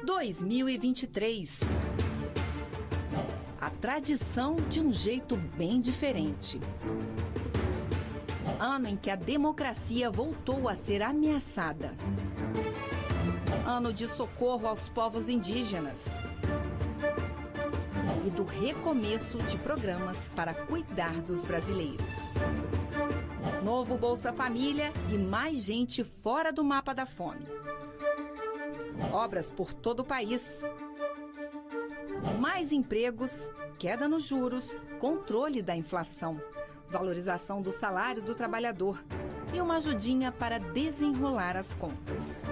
2023. A tradição de um jeito bem diferente. Ano em que a democracia voltou a ser ameaçada. Ano de socorro aos povos indígenas. E do recomeço de programas para cuidar dos brasileiros. Novo Bolsa Família e mais gente fora do mapa da fome. Obras por todo o país. Mais empregos, queda nos juros, controle da inflação, valorização do salário do trabalhador e uma ajudinha para desenrolar as contas.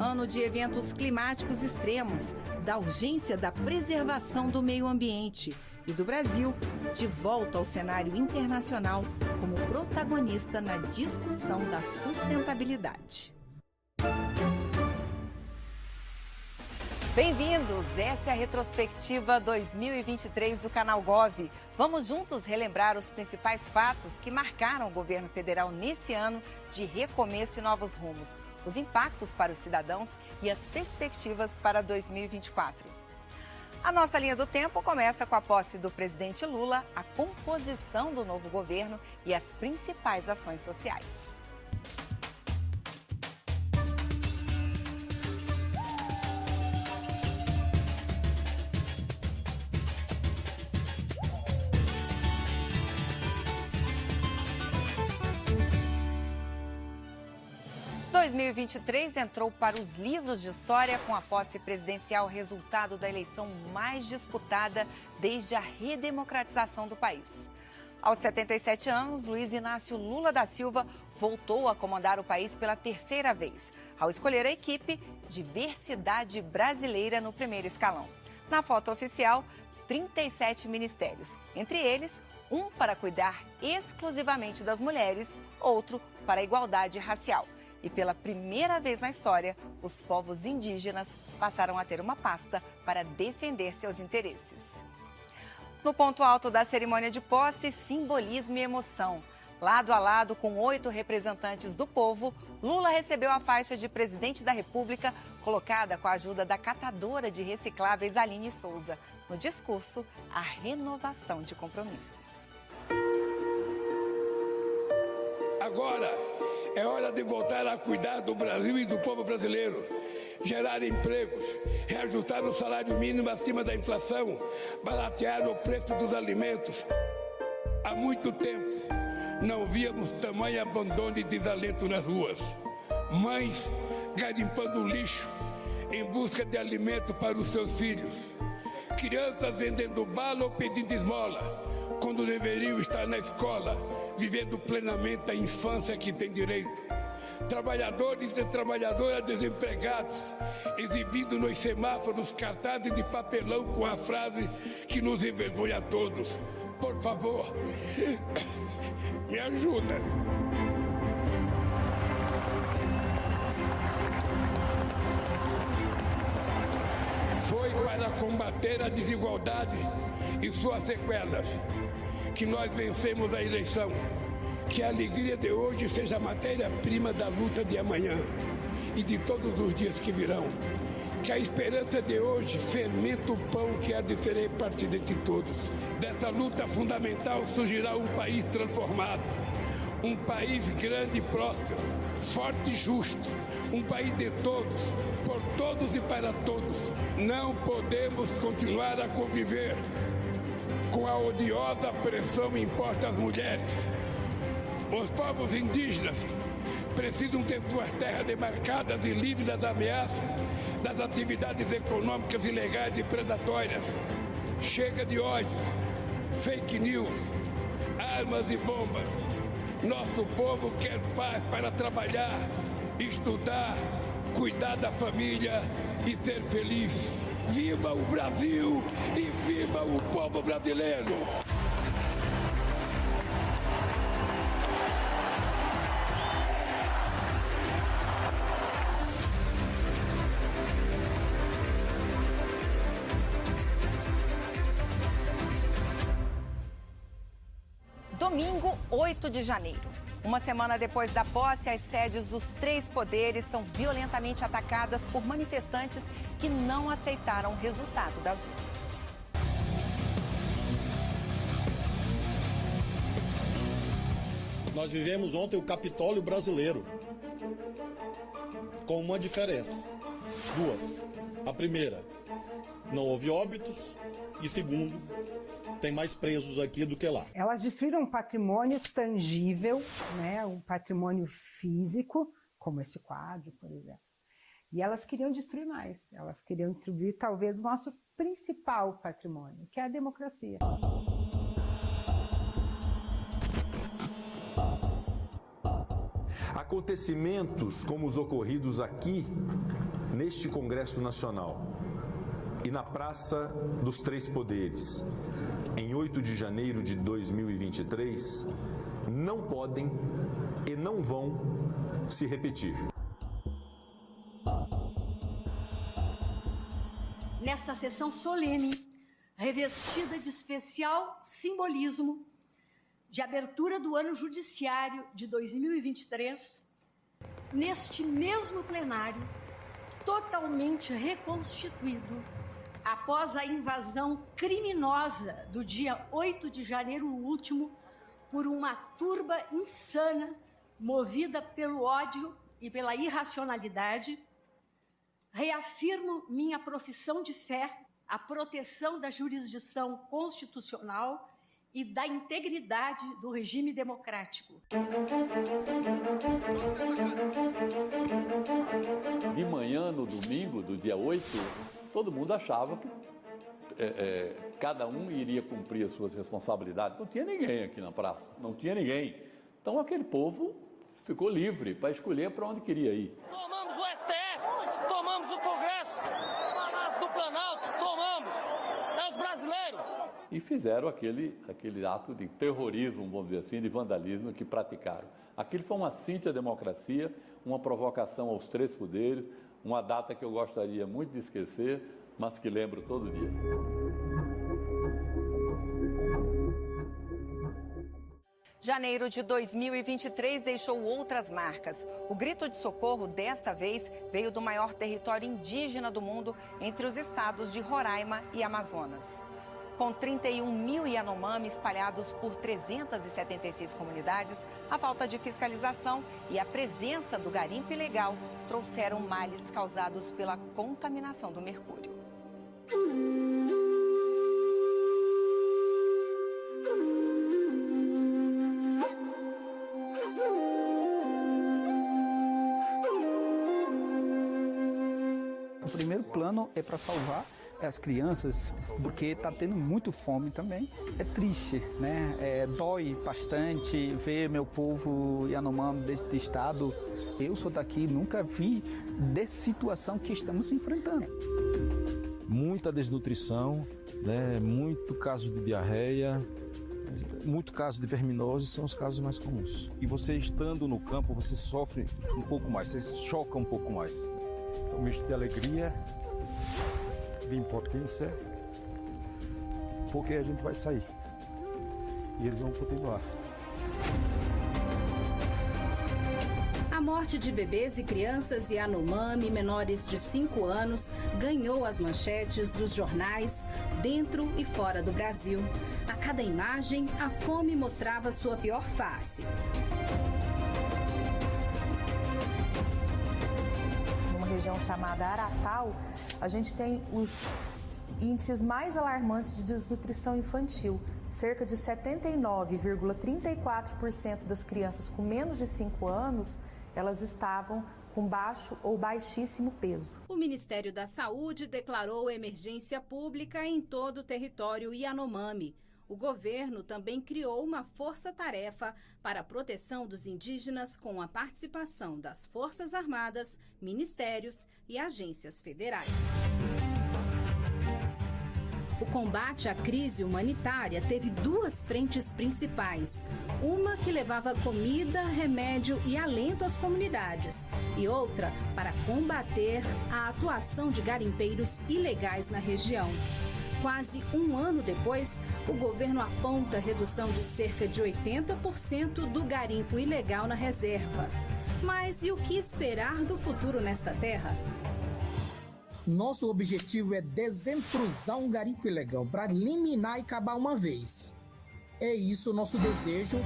Ano de eventos climáticos extremos, da urgência da preservação do meio ambiente e do Brasil de volta ao cenário internacional como protagonista na discussão da sustentabilidade. Bem-vindos! Essa é a retrospectiva 2023 do Canal Gov. Vamos juntos relembrar os principais fatos que marcaram o governo federal nesse ano de recomeço e novos rumos, os impactos para os cidadãos e as perspectivas para 2024. A nossa linha do tempo começa com a posse do presidente Lula, a composição do novo governo e as principais ações sociais. 2023 entrou para os livros de história com a posse presidencial, resultado da eleição mais disputada desde a redemocratização do país. Aos 77 anos, Luiz Inácio Lula da Silva voltou a comandar o país pela terceira vez, ao escolher a equipe Diversidade Brasileira no primeiro escalão. Na foto oficial, 37 ministérios, entre eles, um para cuidar exclusivamente das mulheres, outro para a igualdade racial. E pela primeira vez na história, os povos indígenas passaram a ter uma pasta para defender seus interesses. No ponto alto da cerimônia de posse, simbolismo e emoção. Lado a lado com 8 representantes do povo, Lula recebeu a faixa de presidente da República, colocada com a ajuda da catadora de recicláveis Aline Souza. No discurso, a renovação de compromissos. Agora é hora de voltar a cuidar do Brasil e do povo brasileiro, gerar empregos, reajustar o salário mínimo acima da inflação, baratear o preço dos alimentos. Há muito tempo não víamos tamanho abandono e desalento nas ruas. Mães garimpando lixo em busca de alimento para os seus filhos. Crianças vendendo bala ou pedindo esmola, quando deveriam estar na escola, vivendo plenamente a infância que tem direito. Trabalhadores e trabalhadoras desempregados, exibindo nos semáforos cartazes de papelão com a frase que nos envergonha a todos: por favor, me ajuda. Foi para combater a desigualdade e suas sequelas que nós vencemos a eleição. Que a alegria de hoje seja a matéria-prima da luta de amanhã e de todos os dias que virão. Que a esperança de hoje fermenta o pão que há de ser repartido entre todos. Dessa luta fundamental surgirá um país transformado. Um país grande e próspero, forte e justo. Um país de todos, por todos e para todos. Não podemos continuar a conviver com a odiosa pressão imposta às mulheres. Os povos indígenas precisam ter suas terras demarcadas e livres das ameaças das atividades econômicas ilegais e predatórias. Chega de ódio, fake news, armas e bombas. Nosso povo quer paz para trabalhar, estudar, cuidar da família e ser feliz. Viva o Brasil e viva o povo brasileiro! Domingo, 8 de janeiro. Uma semana depois da posse, as sedes dos 3 poderes são violentamente atacadas por manifestantes que não aceitaram o resultado das urnas. Nós vivemos ontem o Capitólio brasileiro, com uma diferença. 2. A primeira, não houve óbitos. E segundo, tem mais presos aqui do que lá. Elas destruíram um patrimônio tangível, né, um patrimônio físico, como esse quadro, por exemplo. E elas queriam destruir mais. Elas queriam destruir talvez o nosso principal patrimônio, que é a democracia. Acontecimentos como os ocorridos aqui, neste Congresso Nacional e na Praça dos Três Poderes, em 8 de janeiro de 2023, não podem e não vão se repetir. Nesta sessão solene, revestida de especial simbolismo, de abertura do ano judiciário de 2023, neste mesmo plenário, totalmente reconstituído, após a invasão criminosa do dia 8 de janeiro último, por uma turba insana, movida pelo ódio e pela irracionalidade, reafirmo minha profissão de fé, a proteção da jurisdição constitucional e da integridade do regime democrático. De manhã, no domingo, do dia 8, todo mundo achava que cada um iria cumprir as suas responsabilidades. Não tinha ninguém aqui na praça, não tinha ninguém. Então aquele povo ficou livre para escolher para onde queria ir. Tomamos o STF, tomamos o Congresso, o Palácio do Planalto, tomamos. É os brasileiros. E fizeram aquele ato de terrorismo, vamos dizer assim, de vandalismo que praticaram. Aquilo foi uma cíntia à democracia, uma provocação aos 3 poderes, uma data que eu gostaria muito de esquecer, mas que lembro todo dia. Janeiro de 2023 deixou outras marcas. O grito de socorro, desta vez, veio do maior território indígena do mundo, entre os estados de Roraima e Amazonas. Com 31 mil Yanomami espalhados por 376 comunidades, a falta de fiscalização e a presença do garimpo ilegal trouxeram males causados pela contaminação do mercúrio. O primeiro plano é para salvar as crianças, porque está tendo muito fome também. É triste, né? Dói bastante ver meu povo Yanomami desse estado. Eu sou daqui, nunca vi dessa situação que estamos enfrentando. Muita desnutrição, né? Muito caso de diarreia, muito caso de verminose, são os casos mais comuns. E você estando no campo, você sofre um pouco mais, você choca um pouco mais. Um misto de alegria, de impotência, porque a gente vai sair e eles vão continuar. A morte de bebês e crianças Yanomami menores de 5 anos ganhou as manchetes dos jornais dentro e fora do Brasil. A cada imagem, a fome mostrava sua pior face. Região chamada Aratau, a gente tem os índices mais alarmantes de desnutrição infantil. Cerca de 79,34% das crianças com menos de 5 anos, elas estavam com baixo ou baixíssimo peso. O Ministério da Saúde declarou emergência pública em todo o território Yanomami. O governo também criou uma força-tarefa para a proteção dos indígenas com a participação das Forças Armadas, ministérios e agências federais. O combate à crise humanitária teve 2 frentes principais. Uma que levava comida, remédio e alento às comunidades, e outra para combater a atuação de garimpeiros ilegais na região. Quase um ano depois, o governo aponta redução de cerca de 80% do garimpo ilegal na reserva. Mas e o que esperar do futuro nesta terra? Nosso objetivo é desentrusar um garimpo ilegal para eliminar e acabar uma vez. É isso o nosso desejo.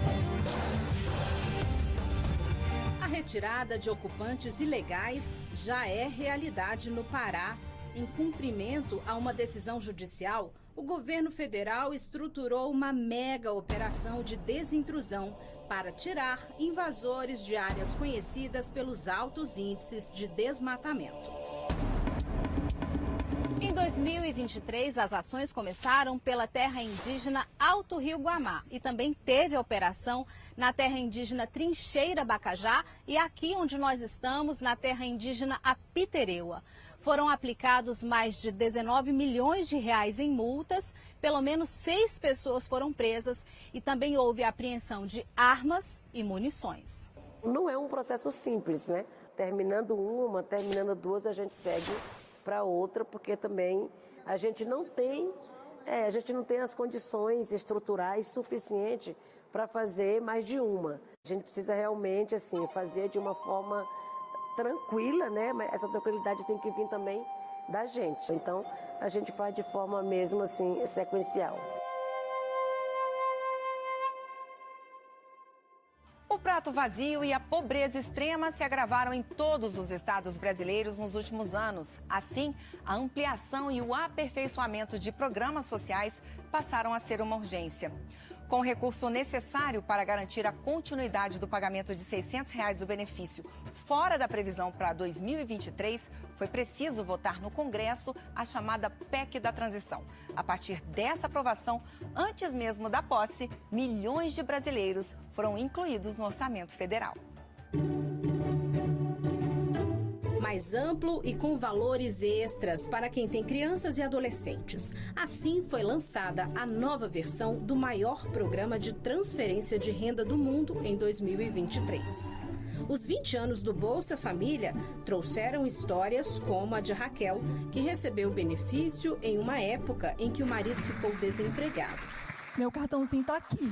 A retirada de ocupantes ilegais já é realidade no Pará. Em cumprimento a uma decisão judicial, o governo federal estruturou uma mega operação de desintrusão para tirar invasores de áreas conhecidas pelos altos índices de desmatamento. Em 2023, as ações começaram pela terra indígena Alto Rio Guamá e também teve a operação na terra indígena Trincheira Bacajá e aqui onde nós estamos, na terra indígena Apitereua. Foram aplicados mais de 19 milhões de reais em multas, pelo menos 6 pessoas foram presas e também houve a apreensão de armas e munições. Não é um processo simples, né? Terminando uma, terminando duas, a gente segue para outra, porque também a gente não tem as condições estruturais suficientes para fazer mais de uma. A gente precisa realmente assim fazer de uma forma tranquila, né? Mas essa tranquilidade tem que vir também da gente. Então, a gente faz de forma mesmo assim sequencial. O prato vazio e a pobreza extrema se agravaram em todos os estados brasileiros nos últimos anos. Assim, a ampliação e o aperfeiçoamento de programas sociais passaram a ser uma urgência. Com o recurso necessário para garantir a continuidade do pagamento de R$ 600 do benefício fora da previsão para 2023, foi preciso votar no Congresso a chamada PEC da transição. A partir dessa aprovação, antes mesmo da posse, milhões de brasileiros foram incluídos no orçamento federal. Mais amplo e com valores extras para quem tem crianças e adolescentes. Assim foi lançada a nova versão do maior programa de transferência de renda do mundo em 2023. Os 20 anos do Bolsa Família trouxeram histórias como a de Raquel, que recebeu o benefício em uma época em que o marido ficou desempregado. Meu cartãozinho está aqui.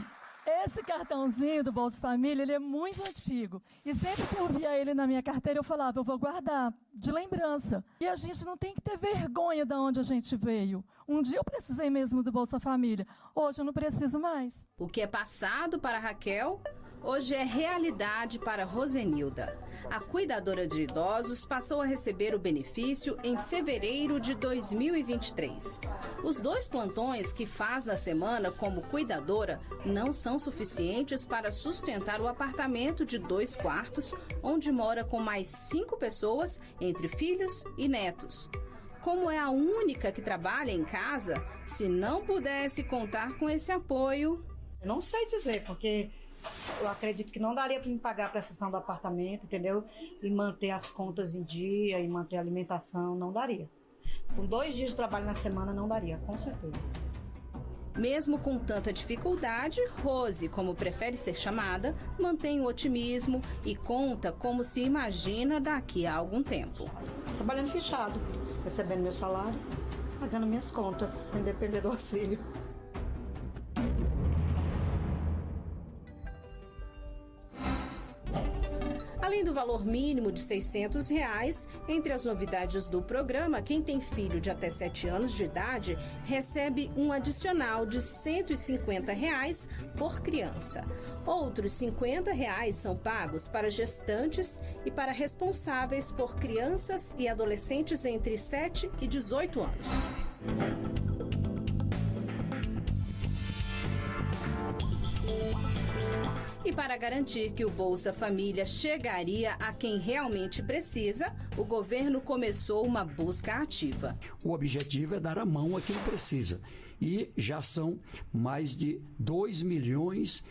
Esse cartãozinho do Bolsa Família, ele é muito antigo. E sempre que eu via ele na minha carteira, eu falava, eu vou guardar de lembrança. E a gente não tem que ter vergonha de onde a gente veio. Um dia eu precisei mesmo do Bolsa Família. Hoje eu não preciso mais. O que é passado para Raquel, hoje é realidade para Rosenilda. A cuidadora de idosos passou a receber o benefício em fevereiro de 2023. Os 2 plantões que faz na semana como cuidadora não são suficientes para sustentar o apartamento de 2 quartos, onde mora com mais 5 pessoas, entre filhos e netos. Como é a única que trabalha em casa, se não pudesse contar com esse apoio... Não sei dizer, porque eu acredito que não daria para me pagar a prestação do apartamento, entendeu? E manter as contas em dia, e manter a alimentação, não daria. Com 2 dias de trabalho na semana, não daria, com certeza. Mesmo com tanta dificuldade, Rose, como prefere ser chamada, mantém o otimismo e conta como se imagina daqui a algum tempo. Trabalhando fechado, recebendo meu salário, pagando minhas contas, sem depender do auxílio. Além do valor mínimo de R$ 600, entre as novidades do programa, quem tem filho de até 7 anos de idade recebe um adicional de R$ 150 por criança. Outros R$ 50 são pagos para gestantes e para responsáveis por crianças e adolescentes entre 7 e 18 anos. E para garantir que o Bolsa Família chegaria a quem realmente precisa, o governo começou uma busca ativa. O objetivo é dar a mão a quem precisa. E já são mais de 2 milhões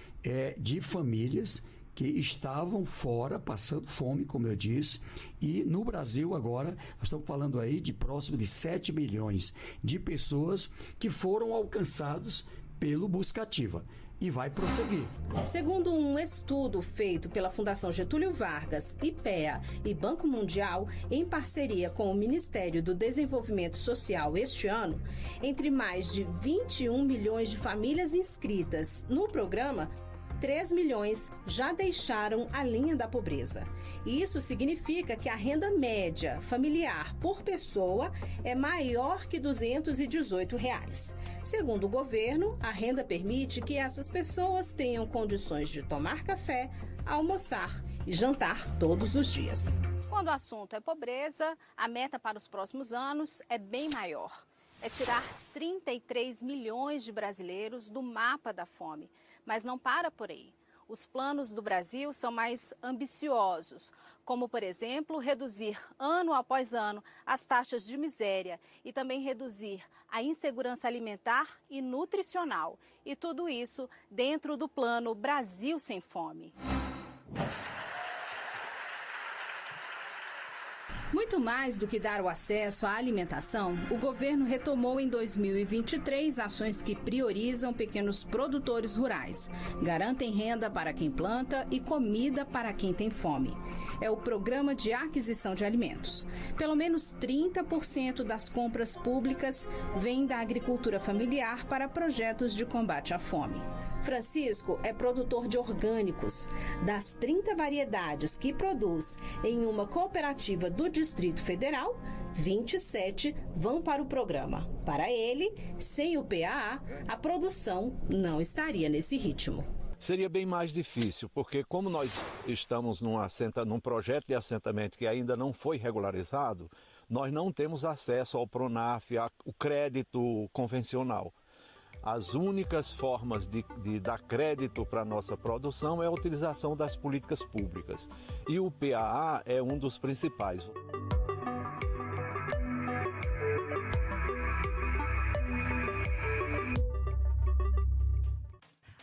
de famílias que estavam fora, passando fome, como eu disse, e no Brasil agora, nós estamos falando aí de próximo de 7 milhões de pessoas que foram alcançados pelo Busca Ativa. e vai prosseguir. Segundo um estudo feito pela Fundação Getúlio Vargas, IPEA e Banco Mundial, em parceria com o Ministério do Desenvolvimento Social este ano, entre mais de 21 milhões de famílias inscritas no programa, 3 milhões já deixaram a linha da pobreza. Isso significa que a renda média familiar por pessoa é maior que R$ 218. Segundo o governo, a renda permite que essas pessoas tenham condições de tomar café, almoçar e jantar todos os dias. Quando o assunto é pobreza, a meta para os próximos anos é bem maior. É tirar 33 milhões de brasileiros do mapa da fome. Mas não para por aí. Os planos do Brasil são mais ambiciosos, como, por exemplo, reduzir ano após ano as taxas de miséria e também reduzir a insegurança alimentar e nutricional. E tudo isso dentro do plano Brasil Sem Fome. Muito mais do que dar o acesso à alimentação, o governo retomou em 2023 ações que priorizam pequenos produtores rurais, garantem renda para quem planta e comida para quem tem fome. É o Programa de Aquisição de Alimentos. Pelo menos 30% das compras públicas vêm da agricultura familiar para projetos de combate à fome. Francisco é produtor de orgânicos. Das 30 variedades que produz em uma cooperativa do Distrito Federal, 27 vão para o programa. Para ele, sem o PAA, a produção não estaria nesse ritmo. Seria bem mais difícil, porque como nós estamos num projeto de assentamento que ainda não foi regularizado, nós não temos acesso ao PRONAF, ao crédito convencional. As únicas formas de dar crédito para a nossa produção é a utilização das políticas públicas. E o PAA é um dos principais.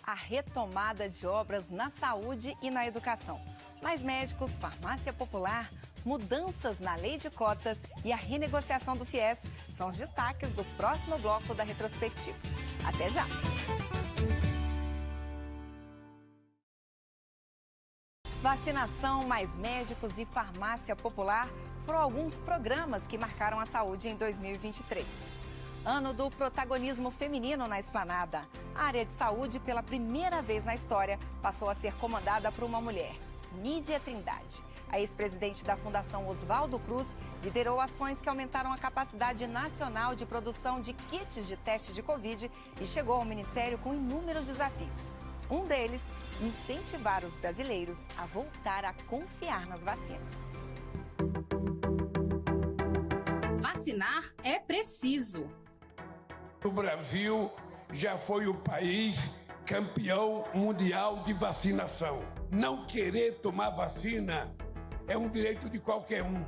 A retomada de obras na saúde e na educação. Mais médicos, farmácia popular, mudanças na lei de cotas e a renegociação do FIES são os destaques do próximo bloco da retrospectiva. Até já! Vacinação, mais médicos e farmácia popular foram alguns programas que marcaram a saúde em 2023. Ano do protagonismo feminino na Esplanada. A área de saúde, pela primeira vez na história, passou a ser comandada por uma mulher, Nízia Trindade. A ex-presidente da Fundação Oswaldo Cruz liderou ações que aumentaram a capacidade nacional de produção de kits de teste de Covid e chegou ao Ministério com inúmeros desafios. Um deles, incentivar os brasileiros a voltar a confiar nas vacinas. Vacinar é preciso. O Brasil já foi o país campeão mundial de vacinação. Não querer tomar vacina é um direito de qualquer um,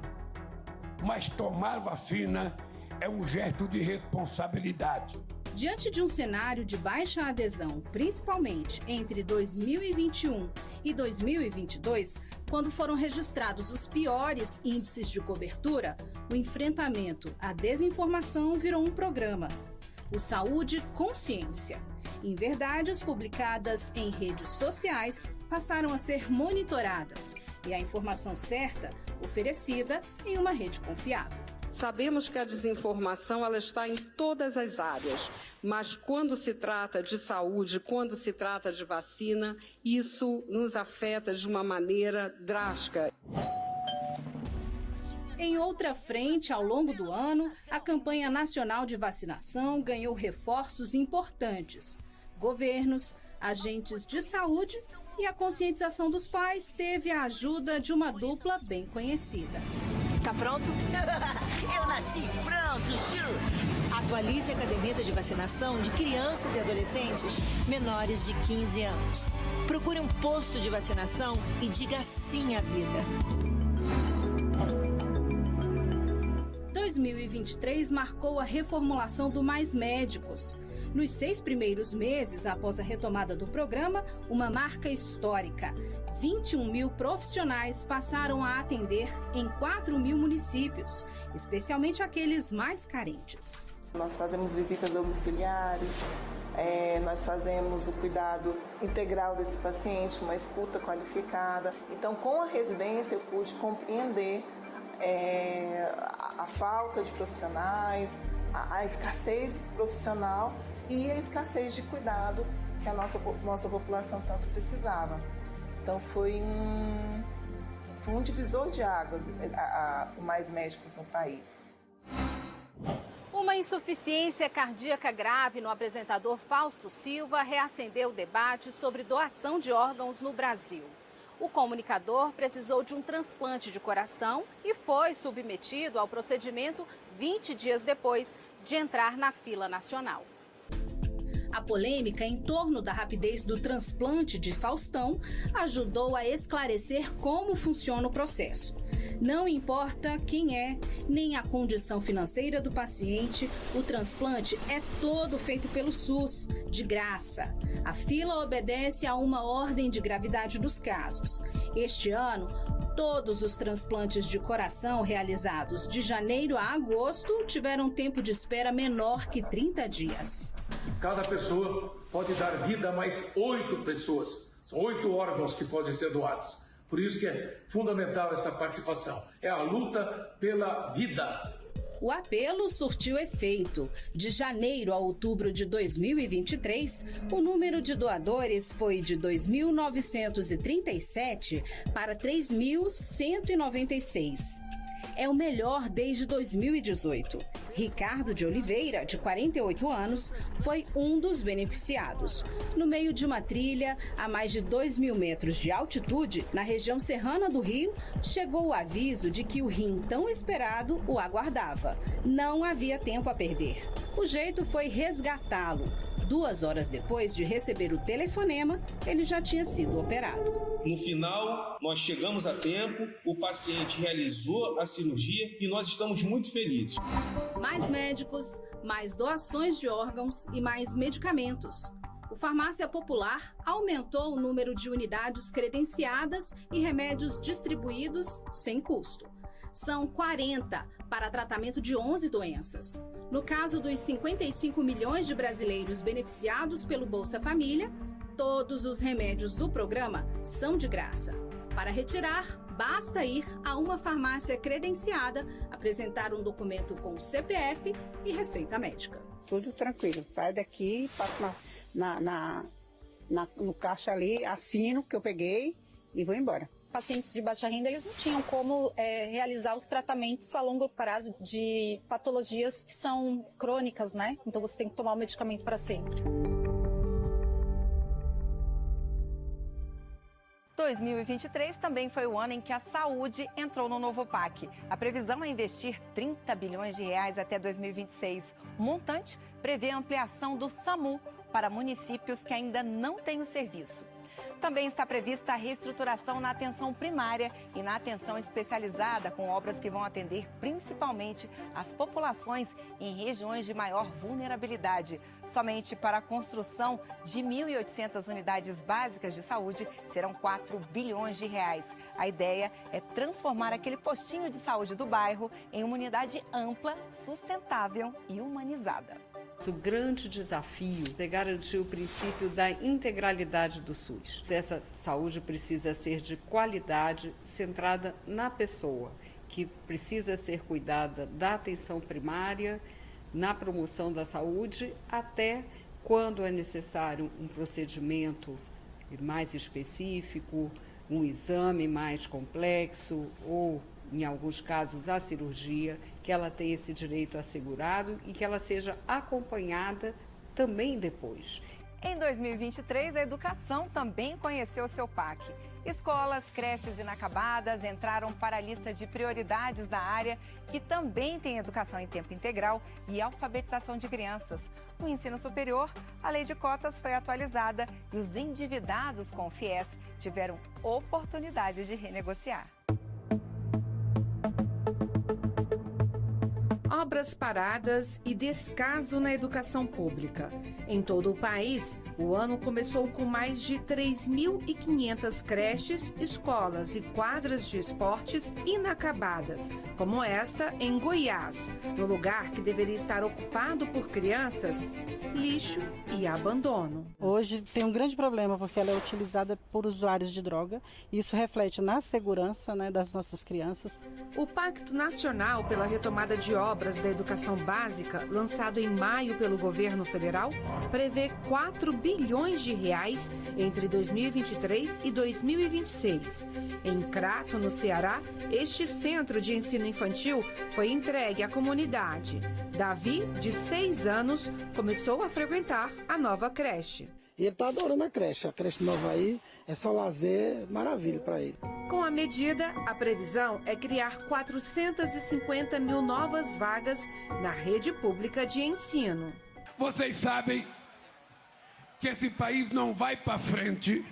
mas tomar vacina é um gesto de responsabilidade. Diante de um cenário de baixa adesão, principalmente entre 2021 e 2022, quando foram registrados os piores índices de cobertura, o enfrentamento à desinformação virou um programa. O Saúde Consciência. Em verdades publicadas em redes sociais passaram a ser monitoradas e a informação certa oferecida em uma rede confiável. Sabemos que a desinformação ela está em todas as áreas, mas quando se trata de saúde, quando se trata de vacina, isso nos afeta de uma maneira drástica. Em outra frente, ao longo do ano, a campanha nacional de vacinação ganhou reforços importantes. Governos, agentes de saúde e a conscientização dos pais teve a ajuda de uma dupla bem conhecida. Tá pronto? Eu nasci pronto, Chu! Atualize a caderneta de vacinação de crianças e adolescentes menores de 15 anos. Procure um posto de vacinação e diga sim à vida. 2023 marcou a reformulação do Mais Médicos. Nos 6 primeiros meses após a retomada do programa, uma marca histórica. 21 mil profissionais passaram a atender em 4 mil municípios, especialmente aqueles mais carentes. Nós fazemos visitas domiciliares, Nós fazemos o cuidado integral desse paciente, uma escuta qualificada. Então, com a residência, eu pude compreender a falta de profissionais, a escassez profissional e a escassez de cuidado que a nossa população tanto precisava. Então, foi um divisor de águas, o Mais Médicos no país. Uma insuficiência cardíaca grave no apresentador Fausto Silva reacendeu o debate sobre doação de órgãos no Brasil. O comunicador precisou de um transplante de coração e foi submetido ao procedimento 20 dias depois de entrar na fila nacional. A polêmica em torno da rapidez do transplante de Faustão ajudou a esclarecer como funciona o processo. Não importa quem é, nem a condição financeira do paciente, o transplante é todo feito pelo SUS, de graça. A fila obedece a uma ordem de gravidade dos casos. Este ano, todos os transplantes de coração realizados de janeiro a agosto tiveram tempo de espera menor que 30 dias. Cada pessoa pode dar vida a mais 8 pessoas. São 8 órgãos que podem ser doados. Por isso que é fundamental essa participação. É a luta pela vida. O apelo surtiu efeito. De janeiro a outubro de 2023, o número de doadores foi de 2.937 para 3.196. É o melhor desde 2018. Ricardo de Oliveira, de 48 anos, foi um dos beneficiados. No meio de uma trilha, a mais de 2.000 metros de altitude, na região serrana do Rio, chegou o aviso de que o rim tão esperado o aguardava. Não havia tempo a perder. O jeito foi resgatá-lo. 2 horas depois de receber o telefonema, ele já tinha sido operado. No final, nós chegamos a tempo, o paciente realizou a cirurgia e nós estamos muito felizes. Mais médicos, mais doações de órgãos e mais medicamentos. O Farmácia Popular aumentou o número de unidades credenciadas e remédios distribuídos sem custo. São 40 para tratamento de 11 doenças. No caso dos 55 milhões de brasileiros beneficiados pelo Bolsa Família, todos os remédios do programa são de graça. Para retirar, basta ir a uma farmácia credenciada, apresentar um documento com CPF e receita médica. Tudo tranquilo, sai daqui, passo no caixa ali, assino que eu peguei e vou embora. Pacientes de baixa renda, eles não tinham como realizar os tratamentos a longo prazo de patologias que são crônicas, né? Então você tem que tomar o medicamento para sempre. 2023 também foi o ano em que a saúde entrou no novo PAC. A previsão é investir 30 bilhões de reais até 2026. O montante prevê a ampliação do SAMU para municípios que ainda não têm o serviço. Também está prevista a reestruturação na atenção primária e na atenção especializada, com obras que vão atender principalmente as populações em regiões de maior vulnerabilidade. Somente para a construção de 1.800 unidades básicas de saúde serão 4 bilhões de reais. A ideia é transformar aquele postinho de saúde do bairro em uma unidade ampla, sustentável e humanizada. O grande desafio é garantir o princípio da integralidade do SUS. Essa saúde precisa ser de qualidade, centrada na pessoa, que precisa ser cuidada da atenção primária, na promoção da saúde, até quando é necessário um procedimento mais específico, um exame mais complexo ou, em alguns casos, a cirurgia, que ela tenha esse direito assegurado e que ela seja acompanhada também depois. Em 2023, a educação também conheceu seu PAC. Escolas, creches inacabadas entraram para a lista de prioridades da área, que também tem educação em tempo integral e alfabetização de crianças. No ensino superior, a lei de cotas foi atualizada e os endividados com o FIES tiveram oportunidade de renegociar. A obras paradas e descaso na educação pública. Em todo o país, o ano começou com mais de 3.500 creches, escolas e quadras de esportes inacabadas, como esta em Goiás, no lugar que deveria estar ocupado por crianças, lixo e abandono. Hoje tem um grande problema porque ela é utilizada por usuários de droga e isso reflete na segurança, né, das nossas crianças. O Pacto Nacional pela Retomada de Obras da Educação Básica, lançado em maio pelo governo federal, prevê 4 bilhões de reais entre 2023 e 2026. Em Crato, no Ceará, este centro de ensino infantil foi entregue à comunidade. Davi, de 6 anos, começou a frequentar a nova creche. E ele está adorando a creche nova aí, é só lazer, maravilha para ele. Com a medida, a previsão é criar 450 mil novas vagas na rede pública de ensino. Vocês sabem que esse país não vai para frente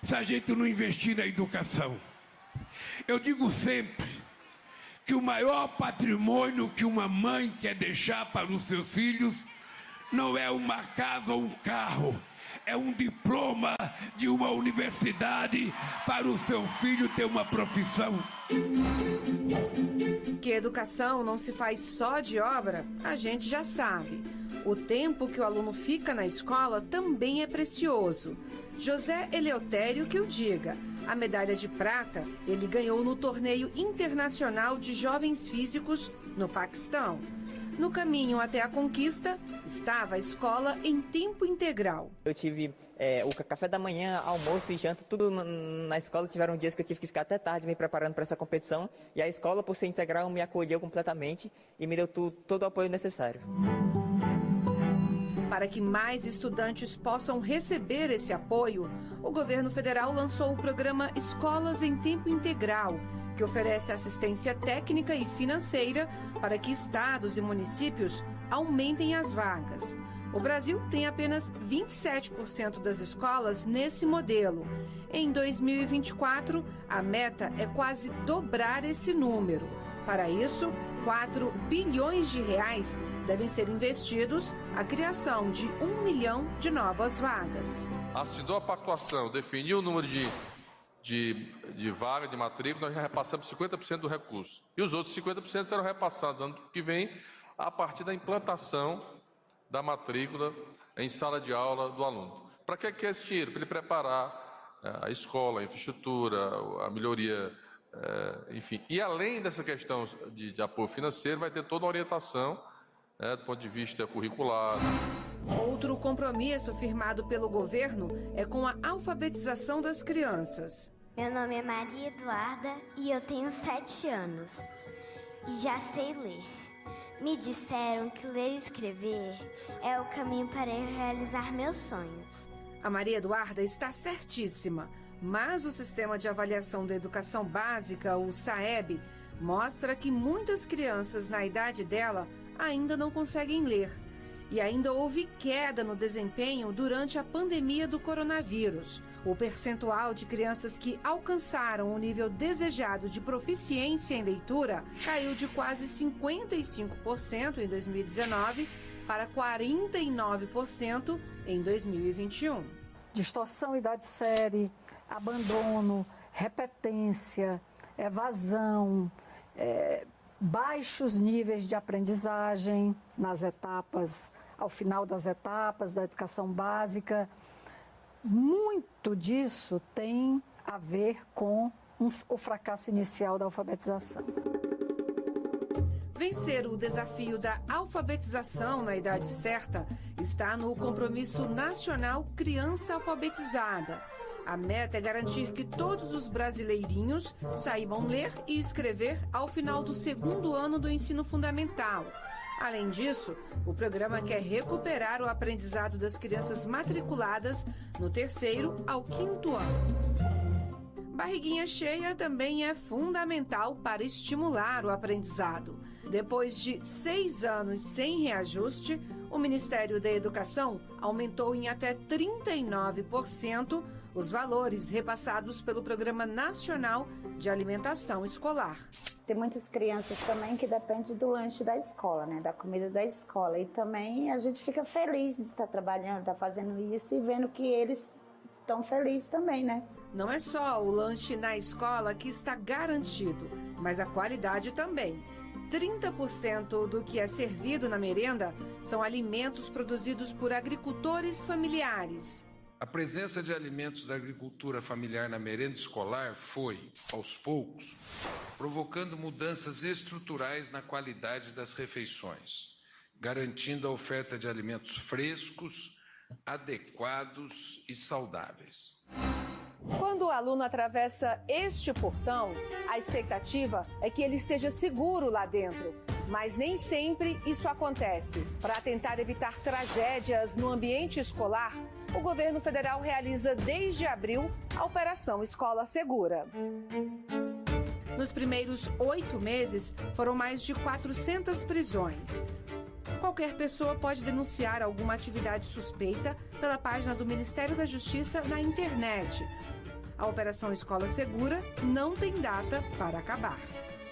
se a gente não investir na educação. Eu digo sempre que o maior patrimônio que uma mãe quer deixar para os seus filhos não é uma casa ou um carro, é um diploma de uma universidade para o seu filho ter uma profissão. Que educação não se faz só de obra, a gente já sabe. O tempo que o aluno fica na escola também é precioso. José Eleutério que o diga. A medalha de prata ele ganhou no Torneio Internacional de Jovens Físicos no Paquistão. No caminho até a conquista, estava a escola em tempo integral. Eu tive o café da manhã, almoço e janta, tudo na escola. Tiveram dias que eu tive que ficar até tarde me preparando para essa competição. E a escola, por ser integral, me acolheu completamente e me deu todo o apoio necessário. Para que mais estudantes possam receber esse apoio, o governo federal lançou o programa Escolas em Tempo Integral, que oferece assistência técnica e financeira para que estados e municípios aumentem as vagas. O Brasil tem apenas 27% das escolas nesse modelo. Em 2024, a meta é quase dobrar esse número. Para isso, 4 bilhões de reais devem ser investidos à criação de 1 milhão de novas vagas. Assinou a pactuação, definiu o número de vaga de matrícula, nós já repassamos 50% do recurso. E os outros 50% serão repassados ano que vem, a partir da implantação da matrícula em sala de aula do aluno. Para que é esse dinheiro? Para ele preparar a escola, a infraestrutura, a melhoria, enfim. E além dessa questão de apoio financeiro, vai ter toda a orientação do ponto de vista curricular. Outro compromisso firmado pelo governo é com a alfabetização das crianças. Meu nome é Maria Eduarda e eu tenho 7 anos e já sei ler. Me disseram que ler e escrever é o caminho para eu realizar meus sonhos. A Maria Eduarda está certíssima, mas o Sistema de Avaliação da Educação Básica, o SAEB, mostra que muitas crianças na idade dela ainda não conseguem ler. E ainda houve queda no desempenho durante a pandemia do coronavírus. O percentual de crianças que alcançaram o nível desejado de proficiência em leitura caiu de quase 55% em 2019 para 49% em 2021. Distorção idade-série, abandono, repetência, evasão, baixos níveis de aprendizagem nas etapas, ao final das etapas da educação básica. Muito disso tem a ver com o fracasso inicial da alfabetização. Vencer o desafio da alfabetização na idade certa está no Compromisso Nacional Criança Alfabetizada. A meta é garantir que todos os brasileirinhos saibam ler e escrever ao final do 2º ano do ensino fundamental. Além disso, o programa quer recuperar o aprendizado das crianças matriculadas no 3º ao 5º ano. Barriguinha cheia também é fundamental para estimular o aprendizado. Depois de 6 anos sem reajuste, o Ministério da Educação aumentou em até 39% os valores repassados pelo Programa Nacional de Alimentação Escolar. Tem muitas crianças também que dependem do lanche da escola, né? Da comida da escola. E também a gente fica feliz de estar trabalhando, estar fazendo isso e vendo que eles estão felizes também, né? Não é só o lanche na escola que está garantido, mas a qualidade também. 30% do que é servido na merenda são alimentos produzidos por agricultores familiares. A presença de alimentos da agricultura familiar na merenda escolar foi, aos poucos, provocando mudanças estruturais na qualidade das refeições, garantindo a oferta de alimentos frescos, adequados e saudáveis. Quando o aluno atravessa este portão, a expectativa é que ele esteja seguro lá dentro. Mas nem sempre isso acontece. Para tentar evitar tragédias no ambiente escolar, o governo federal realiza desde abril a Operação Escola Segura. Nos primeiros 8 meses, foram mais de 400 prisões. Qualquer pessoa pode denunciar alguma atividade suspeita pela página do Ministério da Justiça na internet. A Operação Escola Segura não tem data para acabar.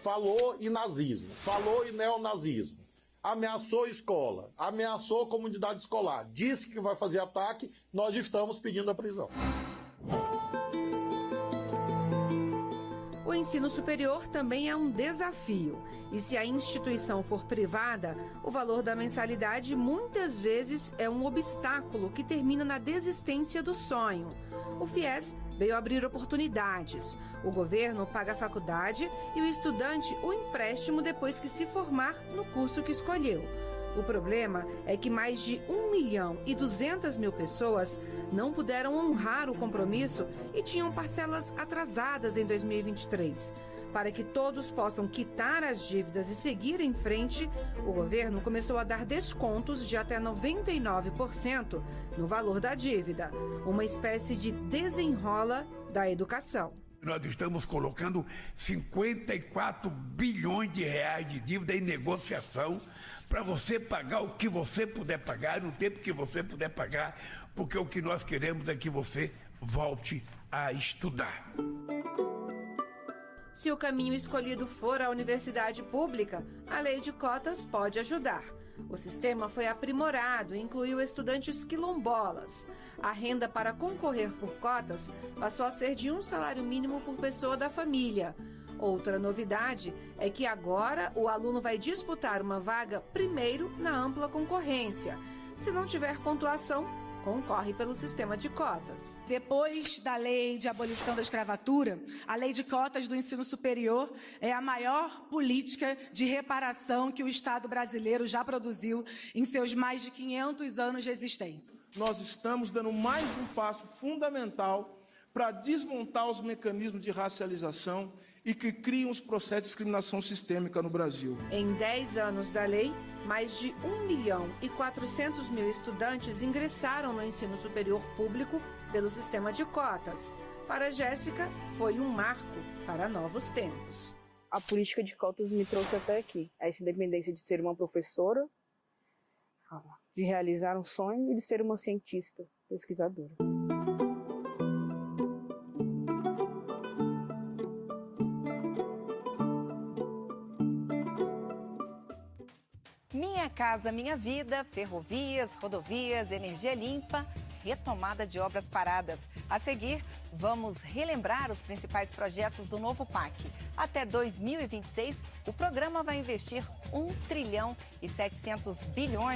Falou em nazismo, falou em neonazismo, ameaçou escola, ameaçou comunidade escolar, disse que vai fazer ataque, nós estamos pedindo a prisão. O ensino superior também é um desafio. E se a instituição for privada, o valor da mensalidade muitas vezes é um obstáculo que termina na desistência do sonho. O FIES veio abrir oportunidades. O governo paga a faculdade e o estudante o empréstimo depois que se formar no curso que escolheu. O problema é que mais de 1.200.000 pessoas não puderam honrar o compromisso e tinham parcelas atrasadas em 2023. Para que todos possam quitar as dívidas e seguir em frente, o governo começou a dar descontos de até 99% no valor da dívida, uma espécie de desenrola da educação. Nós estamos colocando 54 bilhões de reais de dívida em negociação para você pagar o que você puder pagar, no tempo que você puder pagar, porque o que nós queremos é que você volte a estudar. Se o caminho escolhido for a universidade pública, a lei de cotas pode ajudar. O sistema foi aprimorado e incluiu estudantes quilombolas. A renda para concorrer por cotas passou a ser de um salário mínimo por pessoa da família. Outra novidade é que agora o aluno vai disputar uma vaga primeiro na ampla concorrência. Se não tiver pontuação, concorre pelo sistema de cotas. Depois da lei de abolição da escravatura, a lei de cotas do ensino superior é a maior política de reparação que o Estado brasileiro já produziu em seus mais de 500 anos de existência. Nós estamos dando mais um passo fundamental para desmontar os mecanismos de racialização e que criam os processos de discriminação sistêmica no Brasil. Em 10 anos da lei, mais de 1.400.000 estudantes ingressaram no ensino superior público pelo sistema de cotas. Para Jéssica, foi um marco para novos tempos. A política de cotas me trouxe até aqui. Essa independência de ser uma professora, de realizar um sonho e de ser uma cientista, pesquisadora. Minha Casa Minha Vida, ferrovias, rodovias, energia limpa, retomada de obras paradas. A seguir, vamos relembrar os principais projetos do novo PAC. Até 2026, o programa vai investir 1,7 trilhão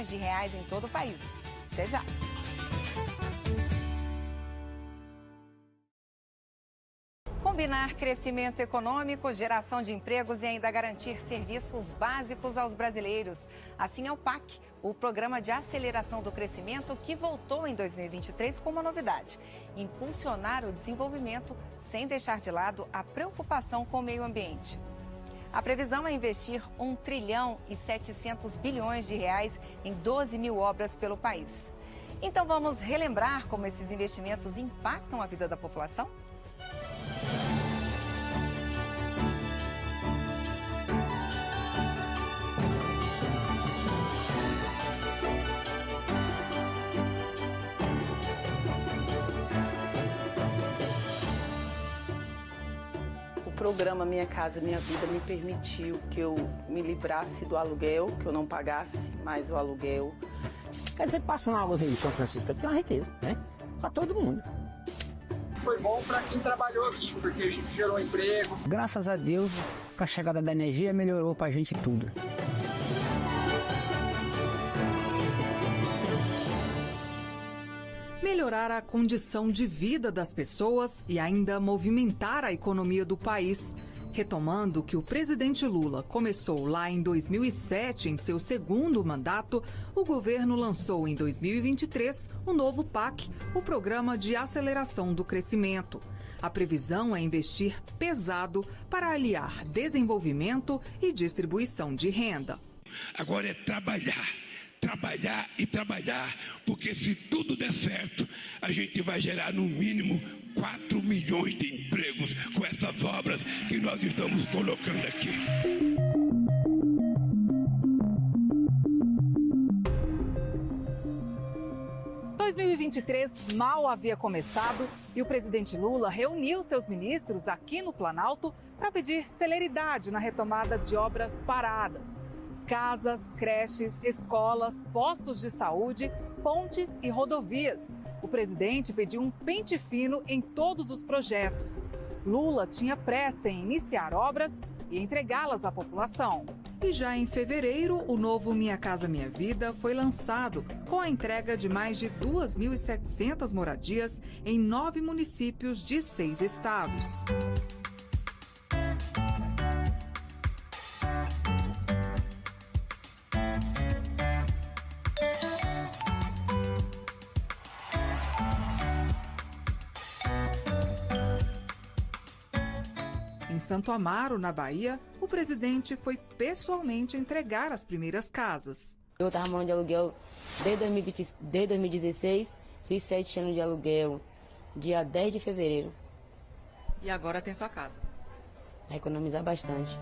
de reais em todo o país. Até já! Combinar crescimento econômico, geração de empregos e ainda garantir serviços básicos aos brasileiros. Assim é o PAC, o Programa de Aceleração do Crescimento, que voltou em 2023 com uma novidade: impulsionar o desenvolvimento sem deixar de lado a preocupação com o meio ambiente. A previsão é investir 1,7 trilhão de reais em 12 mil obras pelo país. Então vamos relembrar como esses investimentos impactam a vida da população? O programa Minha Casa Minha Vida me permitiu que eu me livrasse do aluguel, que eu não pagasse mais o aluguel. Quer dizer, passando a luz aí, São Francisco tem uma riqueza, né? Para todo mundo. Foi bom para quem trabalhou aqui, porque a gente gerou emprego. Graças a Deus, com a chegada da energia melhorou para a gente tudo. Melhorar a condição de vida das pessoas e ainda movimentar a economia do país. Retomando que o presidente Lula começou lá em 2007, em seu segundo mandato, o governo lançou em 2023 o novo PAC, o Programa de Aceleração do Crescimento. A previsão é investir pesado para aliar desenvolvimento e distribuição de renda. Agora é trabalhar e trabalhar, porque se tudo der certo, a gente vai gerar no mínimo 4 milhões de empregos com essas obras que nós estamos colocando aqui. Em 2023 mal havia começado e o presidente Lula reuniu seus ministros aqui no Planalto para pedir celeridade na retomada de obras paradas. Casas, creches, escolas, postos de saúde, pontes e rodovias. O presidente pediu um pente fino em todos os projetos. Lula tinha pressa em iniciar obras e entregá-las à população. E já em fevereiro, o novo Minha Casa Minha Vida foi lançado, com a entrega de mais de 2.700 moradias em 9 municípios de 6 estados. Em Santo Amaro, na Bahia, o presidente foi pessoalmente entregar as primeiras casas. Eu estava morando de aluguel desde 2016, fiz 7 anos de aluguel, dia 10 de fevereiro. E agora tem sua casa. Vai economizar bastante.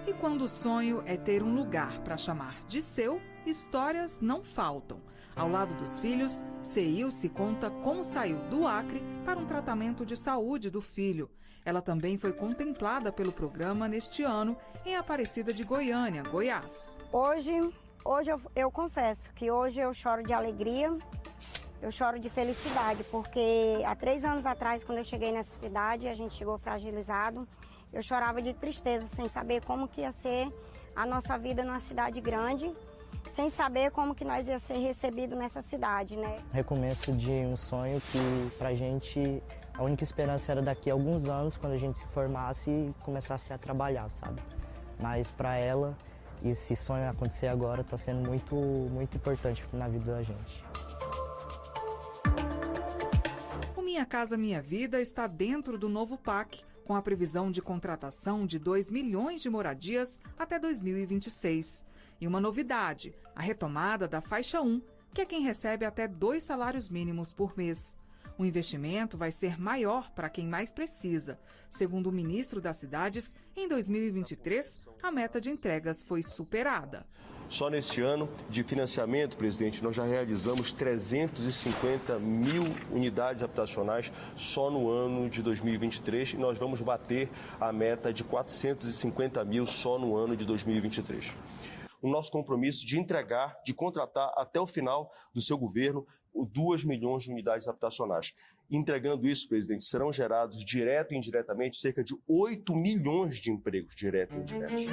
E quando o sonho é ter um lugar para chamar de seu, histórias não faltam. Ao lado dos filhos, Ceilce conta como saiu do Acre para um tratamento de saúde do filho. Ela também foi contemplada pelo programa neste ano em Aparecida de Goiânia, Goiás. Hoje eu confesso que hoje eu choro de alegria, eu choro de felicidade, porque há 3 anos atrás, quando eu cheguei nessa cidade, a gente chegou fragilizado, eu chorava de tristeza, sem saber como que ia ser a nossa vida numa cidade grande, sem saber como que nós ia ser recebido nessa cidade, né? Recomeço de um sonho que pra gente a única esperança era daqui a alguns anos, quando a gente se formasse e começasse a trabalhar, sabe? Mas pra ela, esse sonho acontecer agora tá sendo muito importante na vida da gente. O Minha Casa Minha Vida está dentro do novo PAC, com a previsão de contratação de 2 milhões de moradias até 2026. E uma novidade, a retomada da faixa 1, que é quem recebe até 2 salários mínimos por mês. O investimento vai ser maior para quem mais precisa. Segundo o ministro das Cidades, em 2023, a meta de entregas foi superada. Só neste ano de financiamento, presidente, nós já realizamos 350 mil unidades habitacionais só no ano de 2023 e nós vamos bater a meta de 450 mil só no ano de 2023. O nosso compromisso de entregar, de contratar até o final do seu governo 2 milhões de unidades habitacionais. Entregando isso, presidente, serão gerados direto e indiretamente cerca de 8 milhões de empregos diretos e indiretos.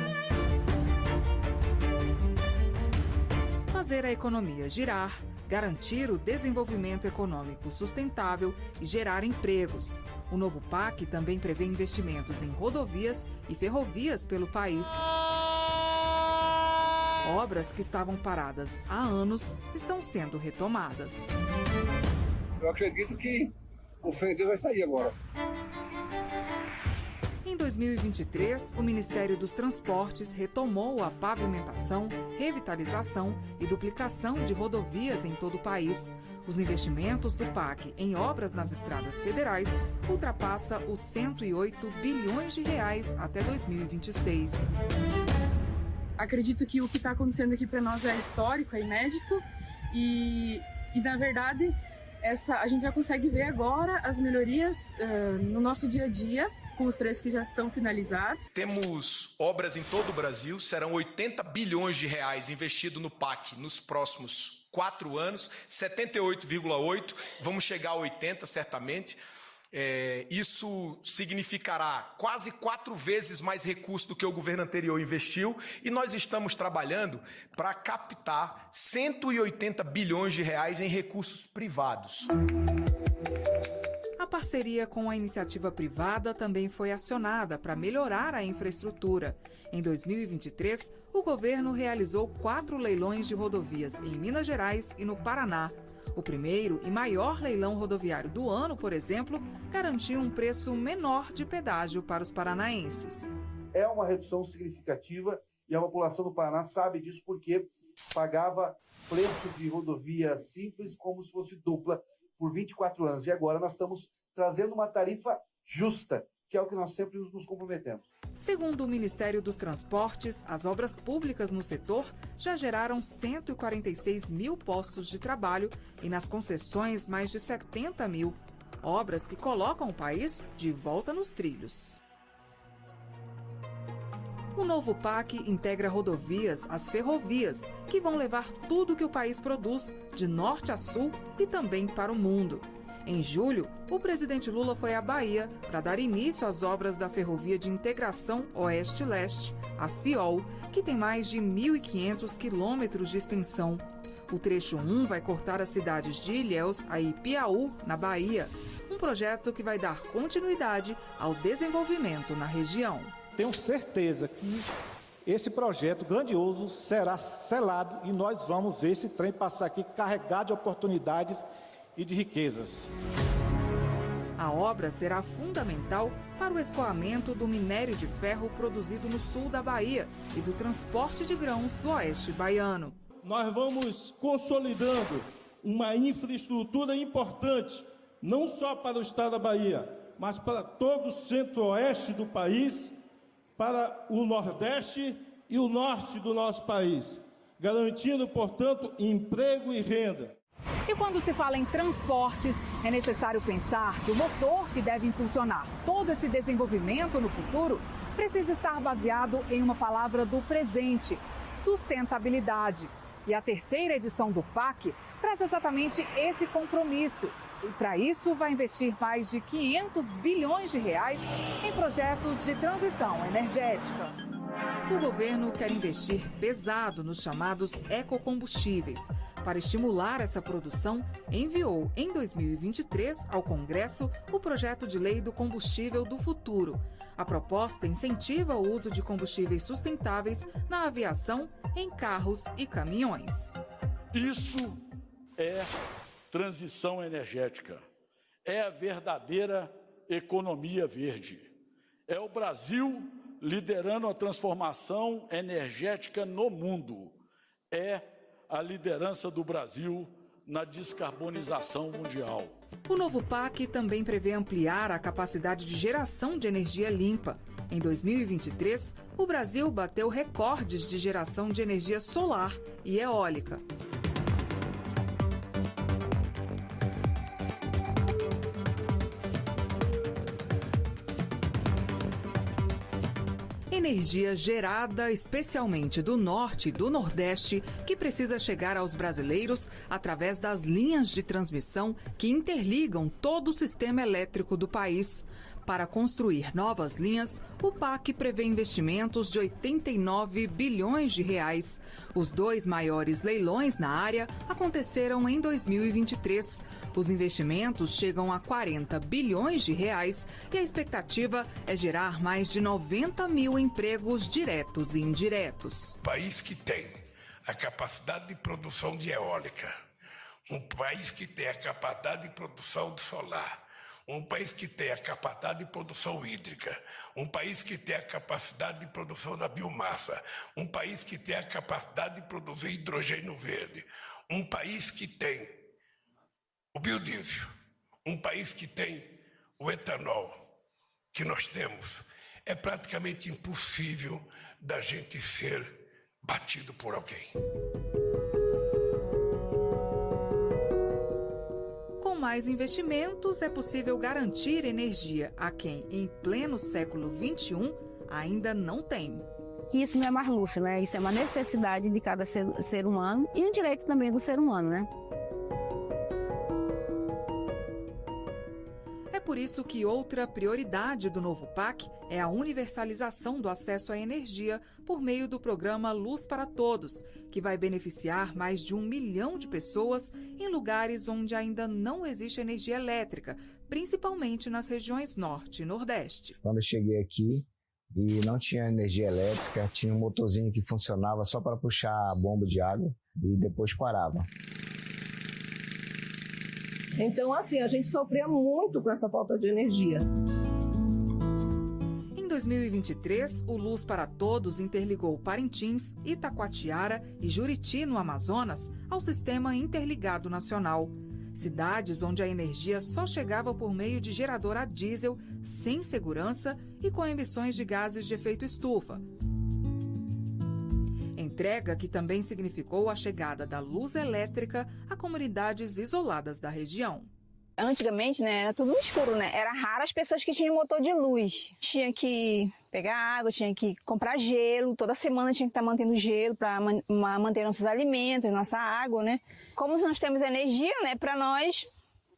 Fazer a economia girar, garantir o desenvolvimento econômico sustentável e gerar empregos. O novo PAC também prevê investimentos em rodovias e ferrovias pelo país. Obras que estavam paradas há anos estão sendo retomadas. Eu acredito que o freio vai sair agora. Em 2023, o Ministério dos Transportes retomou a pavimentação, revitalização e duplicação de rodovias em todo o país. Os investimentos do PAC em obras nas estradas federais ultrapassa os 108 bilhões de reais até 2026. Acredito que o que está acontecendo aqui para nós é histórico, é inédito e na verdade a gente já consegue ver agora as melhorias no nosso dia a dia, com os trechos que já estão finalizados. Temos obras em todo o Brasil, serão 80 bilhões de reais investidos no PAC nos próximos 4 anos, 78,8, vamos chegar a 80 certamente. Isso significará quase 4 vezes mais recursos do que o governo anterior investiu, e nós estamos trabalhando para captar 180 bilhões de reais em recursos privados. A parceria com a iniciativa privada também foi acionada para melhorar a infraestrutura. Em 2023, o governo realizou 4 leilões de rodovias em Minas Gerais e no Paraná. O primeiro e maior leilão rodoviário do ano, por exemplo, garantiu um preço menor de pedágio para os paranaenses. É uma redução significativa e a população do Paraná sabe disso porque pagava preço de rodovia simples como se fosse dupla por 24 anos. E agora nós estamos trazendo uma tarifa justa, que é o que nós sempre nos comprometemos. Segundo o Ministério dos Transportes, as obras públicas no setor já geraram 146 mil postos de trabalho e nas concessões mais de 70 mil. Obras que colocam o país de volta nos trilhos. O novo PAC integra rodovias às ferrovias, que vão levar tudo que o país produz, de norte a sul e também para o mundo. Em julho, o presidente Lula foi à Bahia para dar início às obras da Ferrovia de Integração Oeste-Leste, a FIOL, que tem mais de 1.500 quilômetros de extensão. O trecho 1 vai cortar as cidades de Ilhéus a Ipiaú, na Bahia, um projeto que vai dar continuidade ao desenvolvimento na região. Tenho certeza que esse projeto grandioso será selado e nós vamos ver esse trem passar aqui carregado de oportunidades e de riquezas. A obra será fundamental para o escoamento do minério de ferro produzido no sul da Bahia e do transporte de grãos do oeste baiano. Nós vamos consolidando uma infraestrutura importante, não só para o estado da Bahia, mas para todo o centro-oeste do país, para o nordeste e o norte do nosso país, garantindo, portanto, emprego e renda. E quando se fala em transportes, é necessário pensar que o motor que deve impulsionar todo esse desenvolvimento no futuro precisa estar baseado em uma palavra do presente: sustentabilidade. E a terceira edição do PAC traz exatamente esse compromisso. E para isso vai investir mais de 500 bilhões de reais em projetos de transição energética. O governo quer investir pesado nos chamados ecocombustíveis. Para estimular essa produção, enviou em 2023 ao Congresso o projeto de lei do combustível do futuro. A proposta incentiva o uso de combustíveis sustentáveis na aviação, em carros e caminhões. Isso é transição energética. É a verdadeira economia verde. É o Brasil liderando a transformação energética no mundo. É a liderança do Brasil na descarbonização mundial. O novo PAC também prevê ampliar a capacidade de geração de energia limpa. Em 2023, o Brasil bateu recordes de geração de energia solar e eólica. Energia gerada especialmente do norte e do nordeste, que precisa chegar aos brasileiros através das linhas de transmissão que interligam todo o sistema elétrico do país. Para construir novas linhas, o PAC prevê investimentos de 89 bilhões de reais. Os 2 maiores leilões na área aconteceram em 2023. Os investimentos chegam a 40 bilhões de reais e a expectativa é gerar mais de 90 mil empregos diretos e indiretos. País que tem a capacidade de produção de eólica, um país que tem a capacidade de produção de solar, um país que tem a capacidade de produção hídrica, um país que tem a capacidade de produção da biomassa, um país que tem a capacidade de produzir hidrogênio verde, um país que tem o biodiesel, um país que tem o etanol que nós temos. É praticamente impossível da gente ser batido por alguém. Com Com mais investimentos, é possível garantir energia a quem, em pleno século XXI, ainda não tem. Isso não é mais luxo, né? Isso é uma necessidade de cada ser humano e um direito também do ser humano, né? É por isso que outra prioridade do novo PAC é a universalização do acesso à energia por meio do programa Luz para Todos, que vai beneficiar mais de 1 milhão de pessoas em lugares onde ainda não existe energia elétrica, principalmente nas regiões Norte e Nordeste. Quando eu cheguei aqui e não tinha energia elétrica, tinha um motorzinho que funcionava só para puxar a bomba de água e depois parava. Então, assim, a gente sofria muito com essa falta de energia. Em 2023, o Luz para Todos interligou Parintins, Itacoatiara e Juriti, no Amazonas, ao Sistema Interligado Nacional. Cidades onde a energia só chegava por meio de gerador a diesel, sem segurança e com emissões de gases de efeito estufa. Entrega que também significou a chegada da luz elétrica a comunidades isoladas da região. Antigamente, né, era tudo escuro, né? Era raro as pessoas que tinham motor de luz. Tinha que pegar água, tinha que comprar gelo, toda semana tinha que estar mantendo gelo para manter nossos alimentos, nossa água, né? Como nós temos energia, né, para nós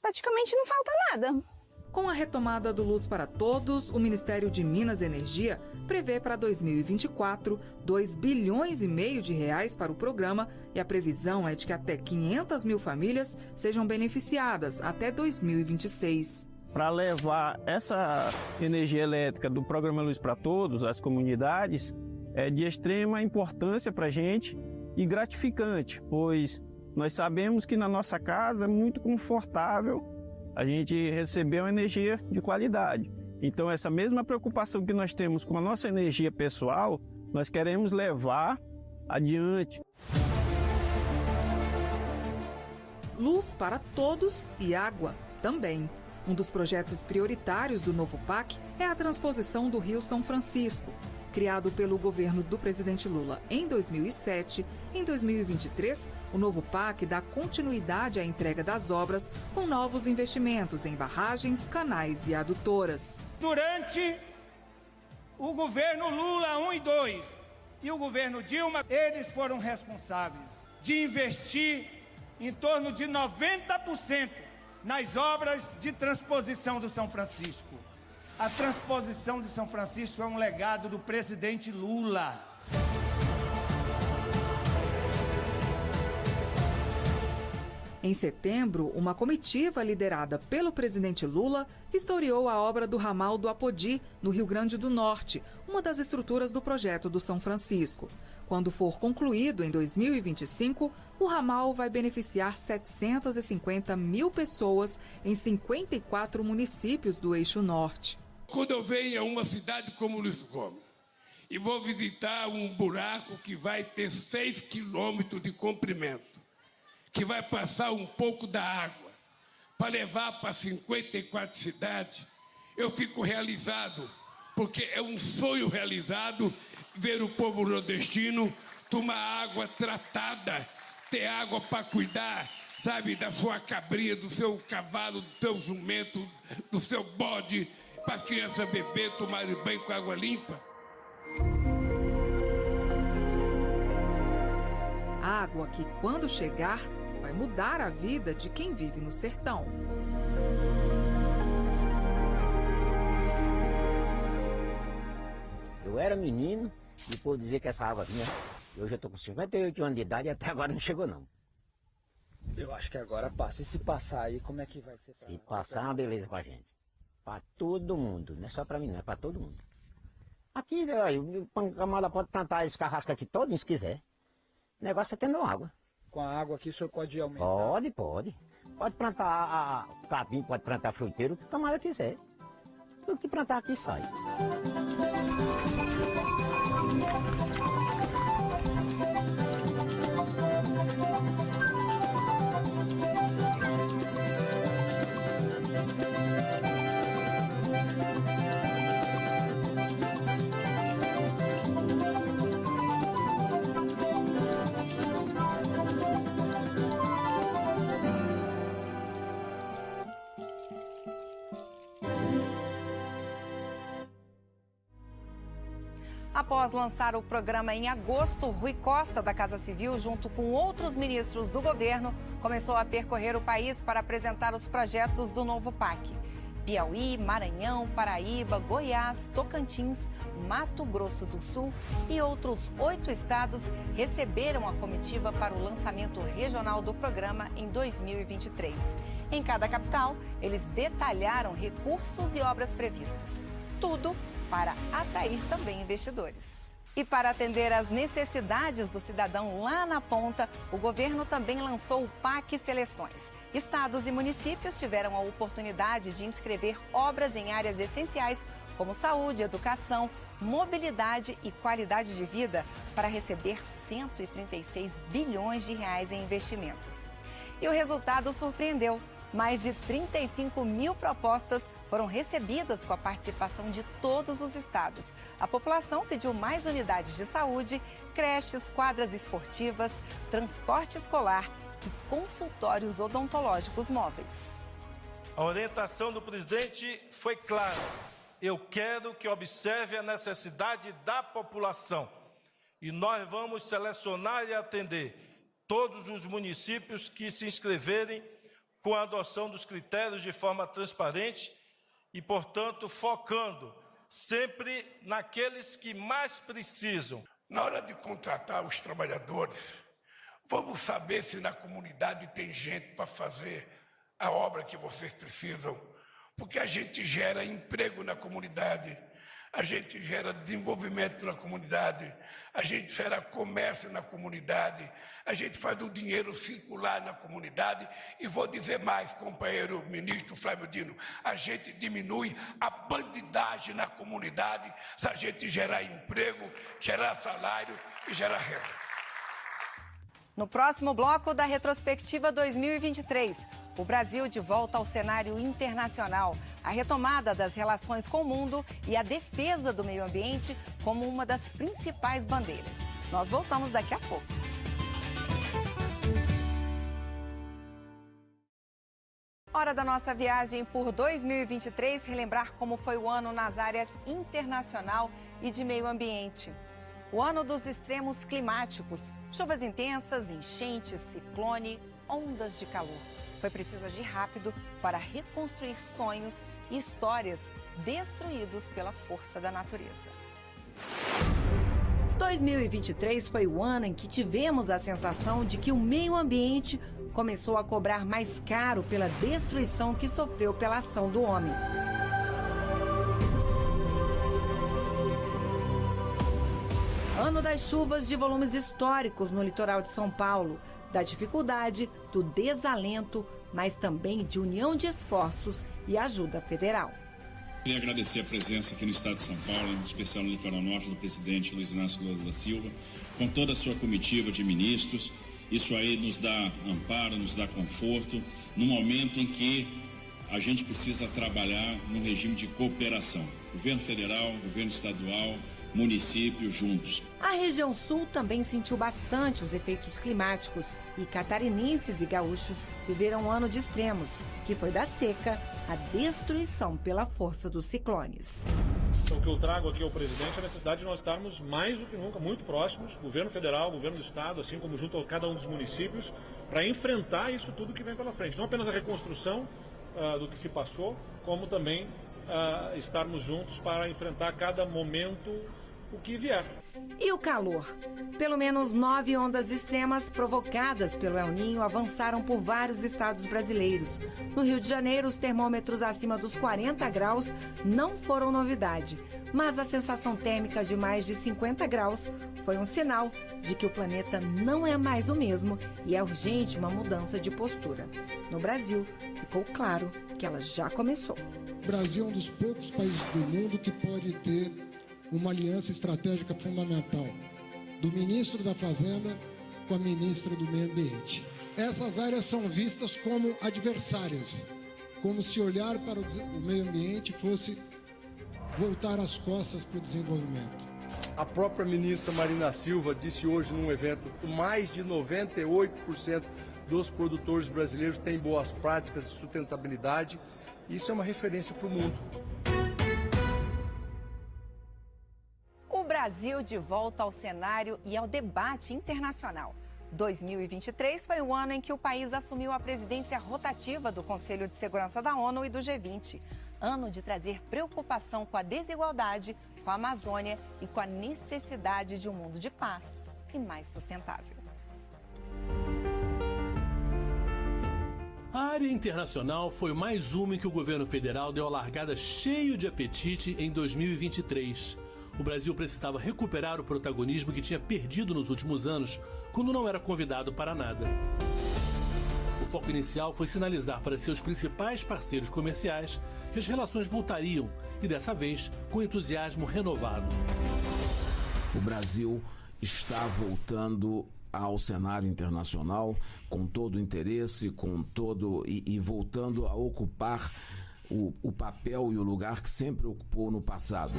praticamente não falta nada. Com a retomada do Luz para Todos, o Ministério de Minas e Energia prevê para 2024 2,5 bilhões de reais para o programa e a previsão é de que até 500 mil famílias sejam beneficiadas até 2026. Para levar essa energia elétrica do programa Luz para Todos às comunidades é de extrema importância para a gente e gratificante, pois nós sabemos que na nossa casa é muito confortável a gente recebeu energia de qualidade. Então, essa mesma preocupação que nós temos com a nossa energia pessoal, nós queremos levar adiante. Luz para todos e água também. Um dos projetos prioritários do novo PAC é a transposição do Rio São Francisco. Criado pelo governo do presidente Lula em 2007, em 2023, o novo PAC dá continuidade à entrega das obras com novos investimentos em barragens, canais e adutoras. Durante o governo Lula 1 e 2 e o governo Dilma, eles foram responsáveis de investir em torno de 90% nas obras de transposição do São Francisco. A transposição de São Francisco é um legado do presidente Lula. Em setembro, uma comitiva liderada pelo presidente Lula vistoriou a obra do ramal do Apodi, no Rio Grande do Norte, uma das estruturas do projeto do São Francisco. Quando for concluído em 2025, o ramal vai beneficiar 750 mil pessoas em 54 municípios do Eixo Norte. Quando eu venho a uma cidade como Luiz Gomes e vou visitar um buraco que vai ter 6 quilômetros de comprimento, que vai passar um pouco da água para levar para 54 cidades, eu fico realizado, porque é um sonho realizado ver o povo nordestino tomar água tratada, ter água para cuidar, sabe, da sua cabrinha, do seu cavalo, do seu jumento, do seu bode, para as crianças beber, tomarem banho com água limpa. Água que, quando chegar, vai mudar a vida de quem vive no sertão. Eu era menino e por dizer que essa água vinha, eu já estou com 58 anos de idade e até agora não chegou não. Eu acho que agora passa. E se passar aí, como é que vai ser? Se passar, uma beleza pra gente. Pra todo mundo, não é só pra mim, não é pra todo mundo. Aqui, o camarada pode plantar esse carrasco aqui todo, se quiser. O negócio é tendo água. Com a água aqui o senhor pode aumentar? Pode. Pode plantar capim, pode plantar fruteiro, o que o camarada quiser. Tudo que plantar aqui sai. Após lançar o programa em agosto, Rui Costa, da Casa Civil, junto com outros ministros do governo, começou a percorrer o país para apresentar os projetos do novo PAC. Piauí, Maranhão, Paraíba, Goiás, Tocantins, Mato Grosso do Sul e outros 8 estados receberam a comitiva para o lançamento regional do programa em 2023. Em cada capital, eles detalharam recursos e obras previstas. Tudo para atrair também investidores. E para atender às necessidades do cidadão lá na ponta, o governo também lançou o PAC Seleções. Estados e municípios tiveram a oportunidade de inscrever obras em áreas essenciais como saúde, educação, mobilidade e qualidade de vida para receber 136 bilhões de reais em investimentos. E o resultado surpreendeu. Mais de 35 mil propostas foram recebidas com a participação de todos os estados. A população pediu mais unidades de saúde, creches, quadras esportivas, transporte escolar e consultórios odontológicos móveis. A orientação do presidente foi clara. Eu quero que observe a necessidade da população. E nós vamos selecionar e atender todos os municípios que se inscreverem com a adoção dos critérios de forma transparente e, portanto, focando sempre naqueles que mais precisam. Na hora de contratar os trabalhadores, vamos saber se na comunidade tem gente para fazer a obra que vocês precisam, porque a gente gera emprego na comunidade, a gente gera desenvolvimento na comunidade, a gente gera comércio na comunidade, a gente faz o dinheiro circular na comunidade e vou dizer mais, companheiro ministro Flávio Dino, a gente diminui a bandidagem na comunidade se a gente gerar emprego, gerar salário e gerar renda. No próximo bloco da retrospectiva 2023, o Brasil de volta ao cenário internacional, a retomada das relações com o mundo e a defesa do meio ambiente como uma das principais bandeiras. Nós voltamos daqui a pouco. Hora da nossa viagem por 2023, relembrar como foi o ano nas áreas internacional e de meio ambiente. O ano dos extremos climáticos, chuvas intensas, enchentes, ciclone, ondas de calor. Foi preciso agir rápido para reconstruir sonhos e histórias destruídos pela força da natureza. 2023 foi o ano em que tivemos a sensação de que o meio ambiente começou a cobrar mais caro pela destruição que sofreu pela ação do homem. Ano das chuvas de volumes históricos no litoral de São Paulo, da dificuldade, do desalento, mas também de união de esforços e ajuda federal. Queria agradecer a presença aqui no estado de São Paulo, em especial no litoral norte, do presidente Luiz Inácio Lula da Silva, com toda a sua comitiva de ministros. Isso aí nos dá amparo, nos dá conforto, num momento em que a gente precisa trabalhar num regime de cooperação. Governo federal, governo estadual, municípios juntos. A região sul também sentiu bastante os efeitos climáticos e catarinenses e gaúchos viveram um ano de extremos, que foi da seca à destruição pela força dos ciclones. Então, o que eu trago aqui ao presidente é a necessidade de nós estarmos mais do que nunca muito próximos, governo federal, governo do estado, assim como junto a cada um dos municípios, para enfrentar isso tudo que vem pela frente. Não apenas a reconstrução do que se passou, como também estarmos juntos para enfrentar cada momento o que vier. E o calor? Pelo menos 9 ondas extremas provocadas pelo El Niño avançaram por vários estados brasileiros. No Rio de Janeiro, os termômetros acima dos 40 graus não foram novidade, mas a sensação térmica de mais de 50 graus foi um sinal de que o planeta não é mais o mesmo e é urgente uma mudança de postura. No Brasil, ficou claro que ela já começou. O Brasil é um dos poucos países do mundo que pode ter uma aliança estratégica fundamental do ministro da Fazenda com a ministra do Meio Ambiente. Essas áreas são vistas como adversárias, como se olhar para o meio ambiente fosse voltar as costas para o desenvolvimento. A própria ministra Marina Silva disse hoje num evento que mais de 98% dos produtores brasileiros têm boas práticas de sustentabilidade. Isso é uma referência para o mundo. Brasil de volta ao cenário e ao debate internacional. 2023 foi o ano em que o país assumiu a presidência rotativa do Conselho de Segurança da ONU e do G20. Ano de trazer preocupação com a desigualdade, com a Amazônia e com a necessidade de um mundo de paz e mais sustentável. A área internacional foi mais uma em que o governo federal deu a largada cheio de apetite em 2023. O Brasil precisava recuperar o protagonismo que tinha perdido nos últimos anos, quando não era convidado para nada. O foco inicial foi sinalizar para seus principais parceiros comerciais que as relações voltariam, e dessa vez com entusiasmo renovado. O Brasil está voltando ao cenário internacional com todo o interesse, e voltando a ocupar o papel e o lugar que sempre ocupou no passado.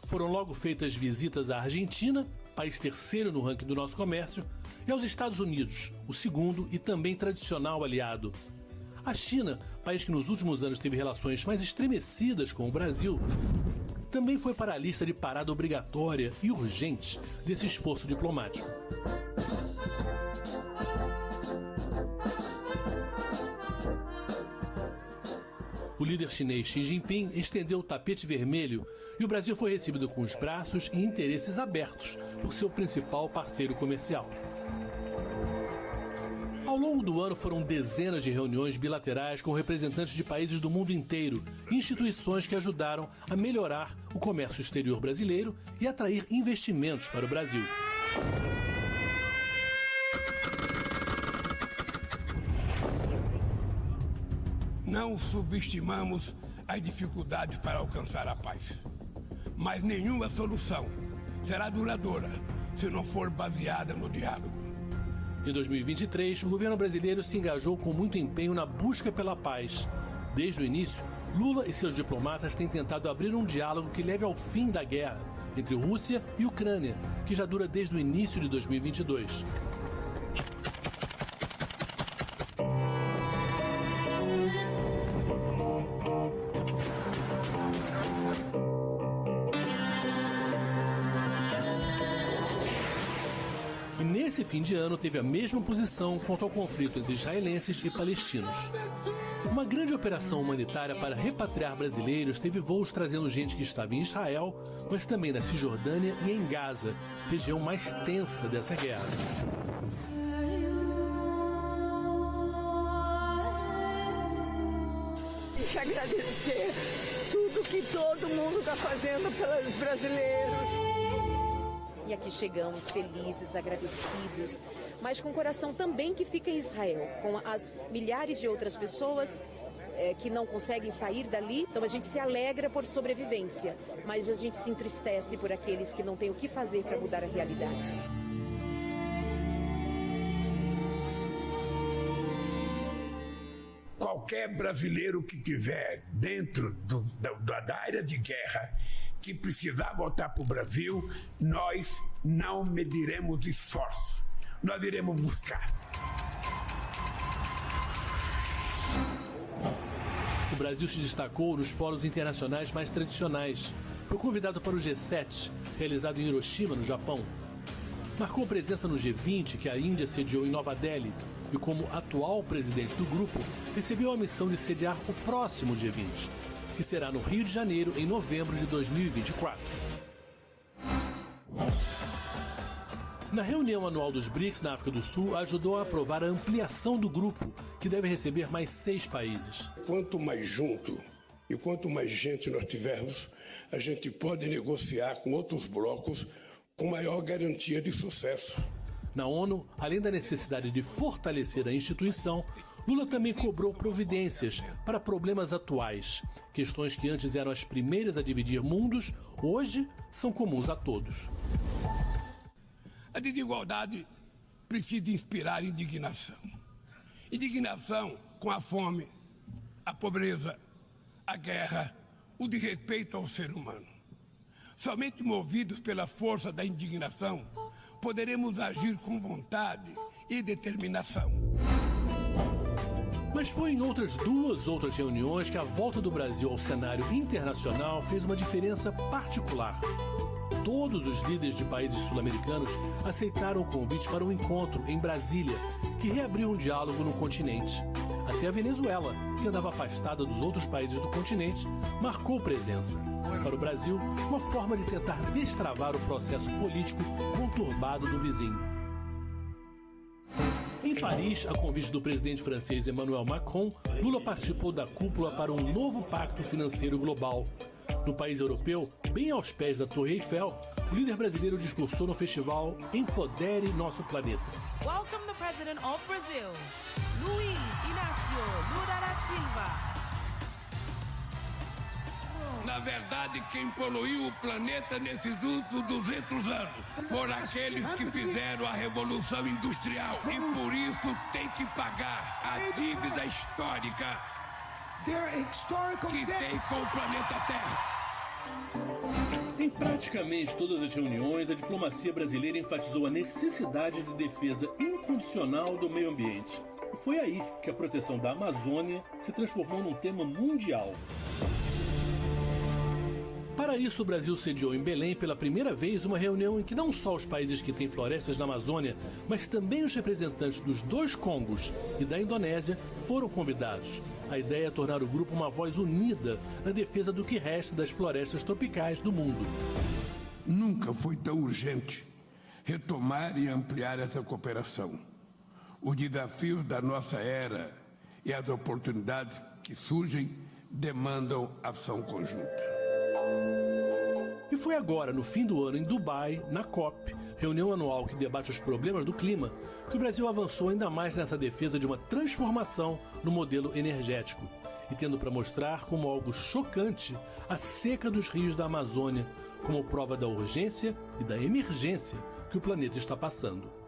Foram logo feitas visitas à Argentina, país terceiro no ranking do nosso comércio, e aos Estados Unidos, o segundo e também tradicional aliado. A China, país que nos últimos anos teve relações mais estremecidas com o Brasil, também foi para a lista de parada obrigatória e urgente desse esforço diplomático. O líder chinês Xi Jinping estendeu o tapete vermelho e o Brasil foi recebido com os braços e interesses abertos por seu principal parceiro comercial. Ao longo do ano foram dezenas de reuniões bilaterais com representantes de países do mundo inteiro e instituições que ajudaram a melhorar o comércio exterior brasileiro e atrair investimentos para o Brasil. Não subestimamos as dificuldades para alcançar a paz. Mas nenhuma solução será duradoura se não for baseada no diálogo. Em 2023, o governo brasileiro se engajou com muito empenho na busca pela paz. Desde o início, Lula e seus diplomatas têm tentado abrir um diálogo que leve ao fim da guerra entre Rússia e Ucrânia, que já dura desde o início de 2022. Nesse fim de ano teve a mesma posição quanto ao conflito entre israelenses e palestinos. Uma grande operação humanitária para repatriar brasileiros teve voos trazendo gente que estava em Israel, mas também na Cisjordânia e em Gaza, região mais tensa dessa guerra. Tem que agradecer tudo que todo mundo está fazendo pelos brasileiros. E aqui chegamos felizes, agradecidos, mas com o coração também que fica em Israel, com as milhares de outras pessoas que não conseguem sair dali. Então a gente se alegra por sobrevivência, mas a gente se entristece por aqueles que não têm o que fazer para mudar a realidade. Qualquer brasileiro que estiver dentro da área de guerra, que precisar voltar para o Brasil, nós não mediremos esforço. Nós iremos buscar. O Brasil se destacou nos fóruns internacionais mais tradicionais. Foi convidado para o G7, realizado em Hiroshima, no Japão. Marcou presença no G20, que a Índia sediou em Nova Delhi, e como atual presidente do grupo, recebeu a missão de sediar o próximo G20, que será no Rio de Janeiro em novembro de 2024. Na reunião anual dos BRICS na África do Sul, ajudou a aprovar a ampliação do grupo, que deve receber mais 6 países. Quanto mais junto e quanto mais gente nós tivermos, a gente pode negociar com outros blocos com maior garantia de sucesso. Na ONU, além da necessidade de fortalecer a instituição, Lula também cobrou providências para problemas atuais. Questões que antes eram as primeiras a dividir mundos, hoje são comuns a todos. A desigualdade precisa inspirar indignação. Indignação com a fome, a pobreza, a guerra, o desrespeito ao ser humano. Somente movidos pela força da indignação, poderemos agir com vontade e determinação. Mas foi em outras reuniões que a volta do Brasil ao cenário internacional fez uma diferença particular. Todos os líderes de países sul-americanos aceitaram o convite para um encontro em Brasília, que reabriu um diálogo no continente. Até a Venezuela, que andava afastada dos outros países do continente, marcou presença. Para o Brasil, uma forma de tentar destravar o processo político conturbado do vizinho. Em Paris, a convite do presidente francês Emmanuel Macron, Lula participou da cúpula para um novo pacto financeiro global. No país europeu, bem aos pés da Torre Eiffel, o líder brasileiro discursou no festival Empodere Nosso Planeta. Welcome the President of Brazil, Luiz Inácio Lula da Silva. Na verdade, quem poluiu o planeta nesses últimos 200 anos foram aqueles que fizeram a Revolução Industrial e por isso tem que pagar a dívida histórica que tem com o planeta Terra. Em praticamente todas as reuniões, a diplomacia brasileira enfatizou a necessidade de defesa incondicional do meio ambiente. E foi aí que a proteção da Amazônia se transformou num tema mundial. Para isso, o Brasil sediou em Belém pela primeira vez uma reunião em que não só os países que têm florestas na Amazônia, mas também os representantes dos 2 Congos e da Indonésia foram convidados. A ideia é tornar o grupo uma voz unida na defesa do que resta das florestas tropicais do mundo. Nunca foi tão urgente retomar e ampliar essa cooperação. Os desafios da nossa era e as oportunidades que surgem demandam ação conjunta. E foi agora, no fim do ano, em Dubai, na COP, reunião anual que debate os problemas do clima, que o Brasil avançou ainda mais nessa defesa de uma transformação no modelo energético, e tendo para mostrar como algo chocante a seca dos rios da Amazônia, como prova da urgência e da emergência que o planeta está passando.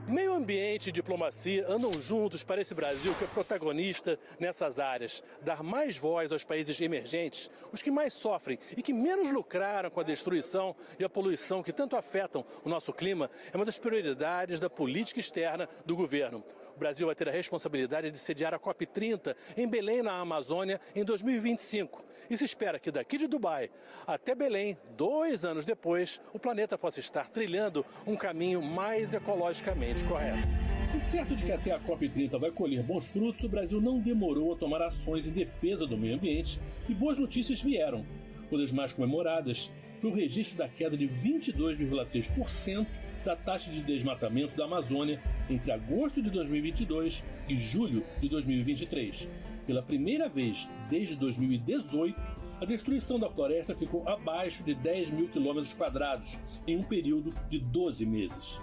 Meio ambiente e diplomacia andam juntos para esse Brasil que é protagonista nessas áreas. Dar mais voz aos países emergentes, os que mais sofrem e que menos lucraram com a destruição e a poluição que tanto afetam o nosso clima, é uma das prioridades da política externa do governo. O Brasil vai ter a responsabilidade de sediar a COP30 em Belém, na Amazônia, em 2025. E se espera que daqui de Dubai até Belém, 2 anos depois, o planeta possa estar trilhando um caminho mais ecologicamente correto. E certo de que até a COP30 vai colher bons frutos, o Brasil não demorou a tomar ações em defesa do meio ambiente e boas notícias vieram. Uma das mais comemoradas foi o registro da queda de 22,3% da taxa de desmatamento da Amazônia entre agosto de 2022 e julho de 2023. Pela primeira vez desde 2018, a destruição da floresta ficou abaixo de 10 mil quilômetros quadrados em um período de 12 meses.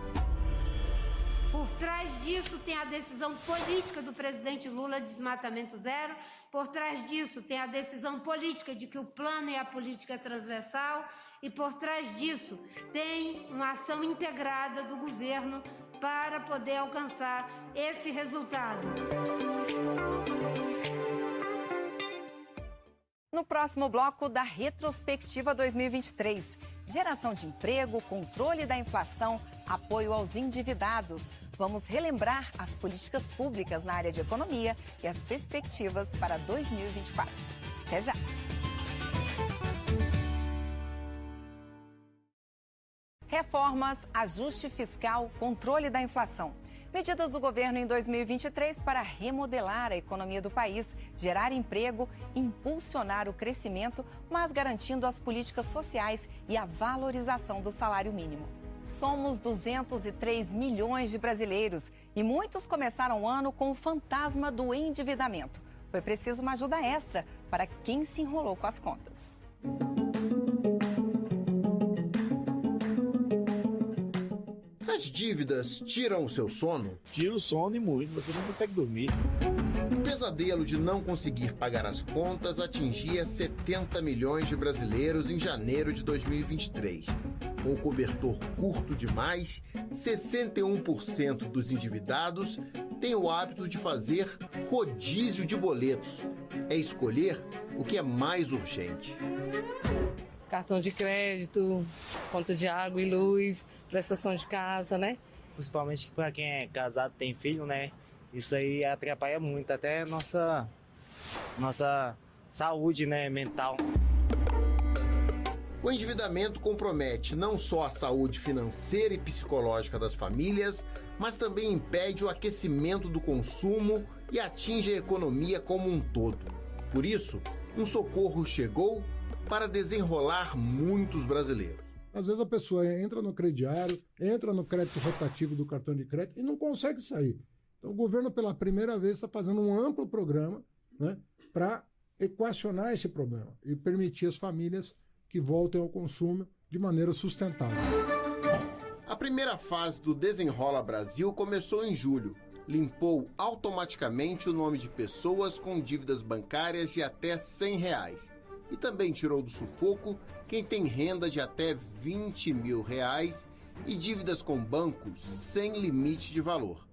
Por trás disso tem a decisão política do presidente Lula de desmatamento zero. Por trás disso tem a decisão política de que o plano e a política é transversal. E por trás disso tem uma ação integrada do governo para poder alcançar esse resultado. No próximo bloco da Retrospectiva 2023, geração de emprego, controle da inflação, apoio aos endividados. Vamos relembrar as políticas públicas na área de economia e as perspectivas para 2024. Até já! Reformas, ajuste fiscal, controle da inflação. Medidas do governo em 2023 para remodelar a economia do país, gerar emprego, impulsionar o crescimento, mas garantindo as políticas sociais e a valorização do salário mínimo. Somos 203 milhões de brasileiros e muitos começaram o ano com o fantasma do endividamento. Foi preciso uma ajuda extra para quem se enrolou com as contas. As dívidas tiram o seu sono? Tira o sono e muito, você não consegue dormir. O pesadelo de não conseguir pagar as contas atingia 70 milhões de brasileiros em janeiro de 2023. Com o cobertor curto demais, 61% dos endividados têm o hábito de fazer rodízio de boletos. É escolher o que é mais urgente. Cartão de crédito, conta de água e luz, prestação de casa, né? principalmente para quem é casado, tem filho, né? Isso aí atrapalha muito, até nossa saúde, né, mental. O endividamento compromete não só a saúde financeira e psicológica das famílias, mas também impede o aquecimento do consumo e atinge a economia como um todo. Por isso, um socorro chegou para desenrolar muitos brasileiros. Às vezes a pessoa entra no crediário, entra no crédito rotativo do cartão de crédito e não consegue sair. Então o governo, pela primeira vez, está fazendo um amplo programa, né, para equacionar esse problema e permitir às famílias que voltem ao consumo de maneira sustentável. A primeira fase do Desenrola Brasil começou em julho. Limpou automaticamente o nome de pessoas com dívidas bancárias de até R$100. E também tirou do sufoco quem tem renda de até R$20 mil e dívidas com bancos sem limite de valor.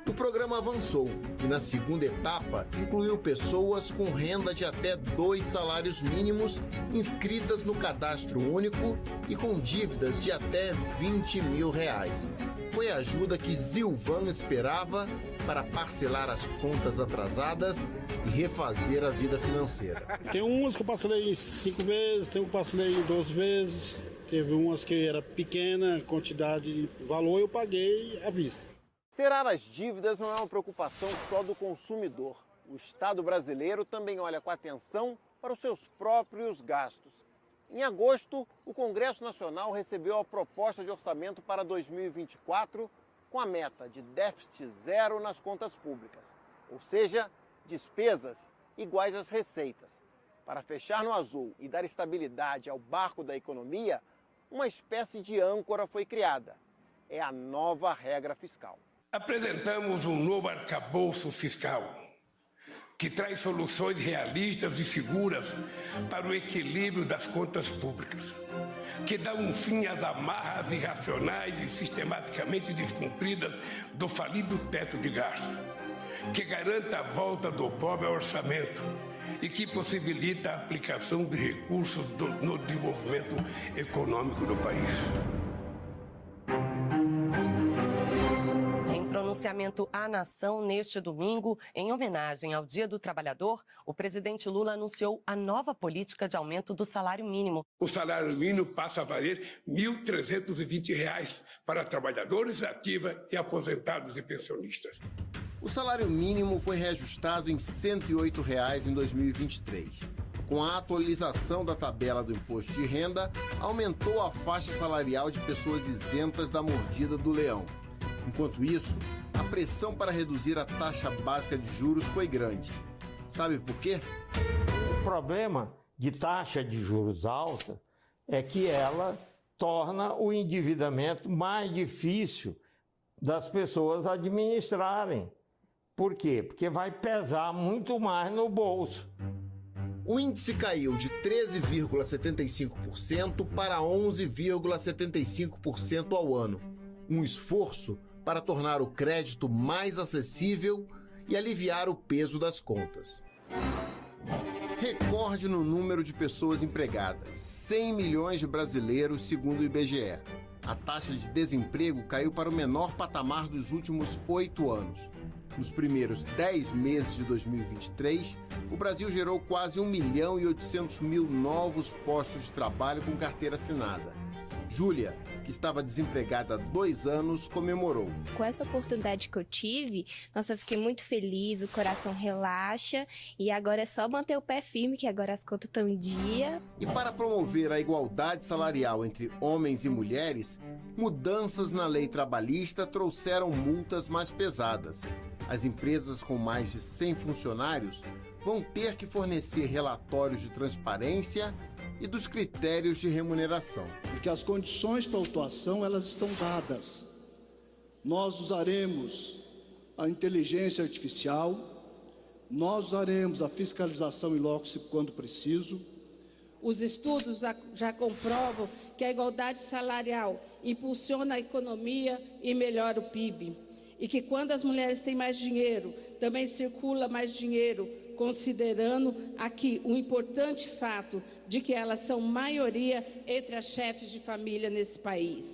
O programa avançou e, na segunda etapa, incluiu pessoas com renda de até 2 salários mínimos inscritas no cadastro único e com dívidas de até R$20 mil. Foi a ajuda que Zilvan esperava para parcelar as contas atrasadas e refazer a vida financeira. Tem umas que eu parcelei 5 vezes, tem um que parcelei 12 vezes, teve umas que era pequena, quantidade de valor, eu paguei à vista. Zerar as dívidas não é uma preocupação só do consumidor. O Estado brasileiro também olha com atenção para os seus próprios gastos. Em agosto, o Congresso Nacional recebeu a proposta de orçamento para 2024 com a meta de déficit zero nas contas públicas, ou seja, despesas iguais às receitas. Para fechar no azul e dar estabilidade ao barco da economia, uma espécie de âncora foi criada. É a nova regra fiscal. Apresentamos um novo arcabouço fiscal que traz soluções realistas e seguras para o equilíbrio das contas públicas, que dá um fim às amarras irracionais e sistematicamente descumpridas do falido teto de gastos, que garanta a volta do pobre ao orçamento e que possibilita a aplicação de recursos no desenvolvimento econômico do país. Pronunciamento à nação neste domingo, em homenagem ao Dia do Trabalhador, o presidente Lula anunciou a nova política de aumento do salário mínimo. O salário mínimo passa a valer R$ 1.320 para trabalhadores ativos e aposentados e pensionistas. O salário mínimo foi reajustado em R$ 108 em 2023. Com a atualização da tabela do imposto de renda, aumentou a faixa salarial de pessoas isentas da mordida do leão. Enquanto isso, a pressão para reduzir a taxa básica de juros foi grande. Sabe por quê? O problema de taxa de juros alta é que ela torna o endividamento mais difícil das pessoas administrarem. Por quê? Porque vai pesar muito mais no bolso. O índice caiu de 13,75% para 11,75% ao ano. Um esforço para tornar o crédito mais acessível e aliviar o peso das contas. Recorde no número de pessoas empregadas, 100 milhões de brasileiros, segundo o IBGE. A taxa de desemprego caiu para o menor patamar dos últimos 8 anos. Nos primeiros 10 meses de 2023, o Brasil gerou quase 1.800.000 novos postos de trabalho com carteira assinada. Júlia, que estava desempregada há 2 anos, comemorou. Com essa oportunidade que eu tive, nossa, eu fiquei muito feliz, o coração relaxa e agora é só manter o pé firme, que agora as contas estão em dia. E para promover a igualdade salarial entre homens e mulheres, mudanças na lei trabalhista trouxeram multas mais pesadas. As empresas com mais de 100 funcionários vão ter que fornecer relatórios de transparência e dos critérios de remuneração. Porque as condições para a autuação, elas estão dadas. Nós usaremos a inteligência artificial, nós usaremos a fiscalização in loco quando preciso. Os estudos já comprovam que a igualdade salarial impulsiona a economia e melhora o PIB. E que quando as mulheres têm mais dinheiro, também circula mais dinheiro, considerando aqui o importante fato de que elas são maioria entre as chefes de família nesse país.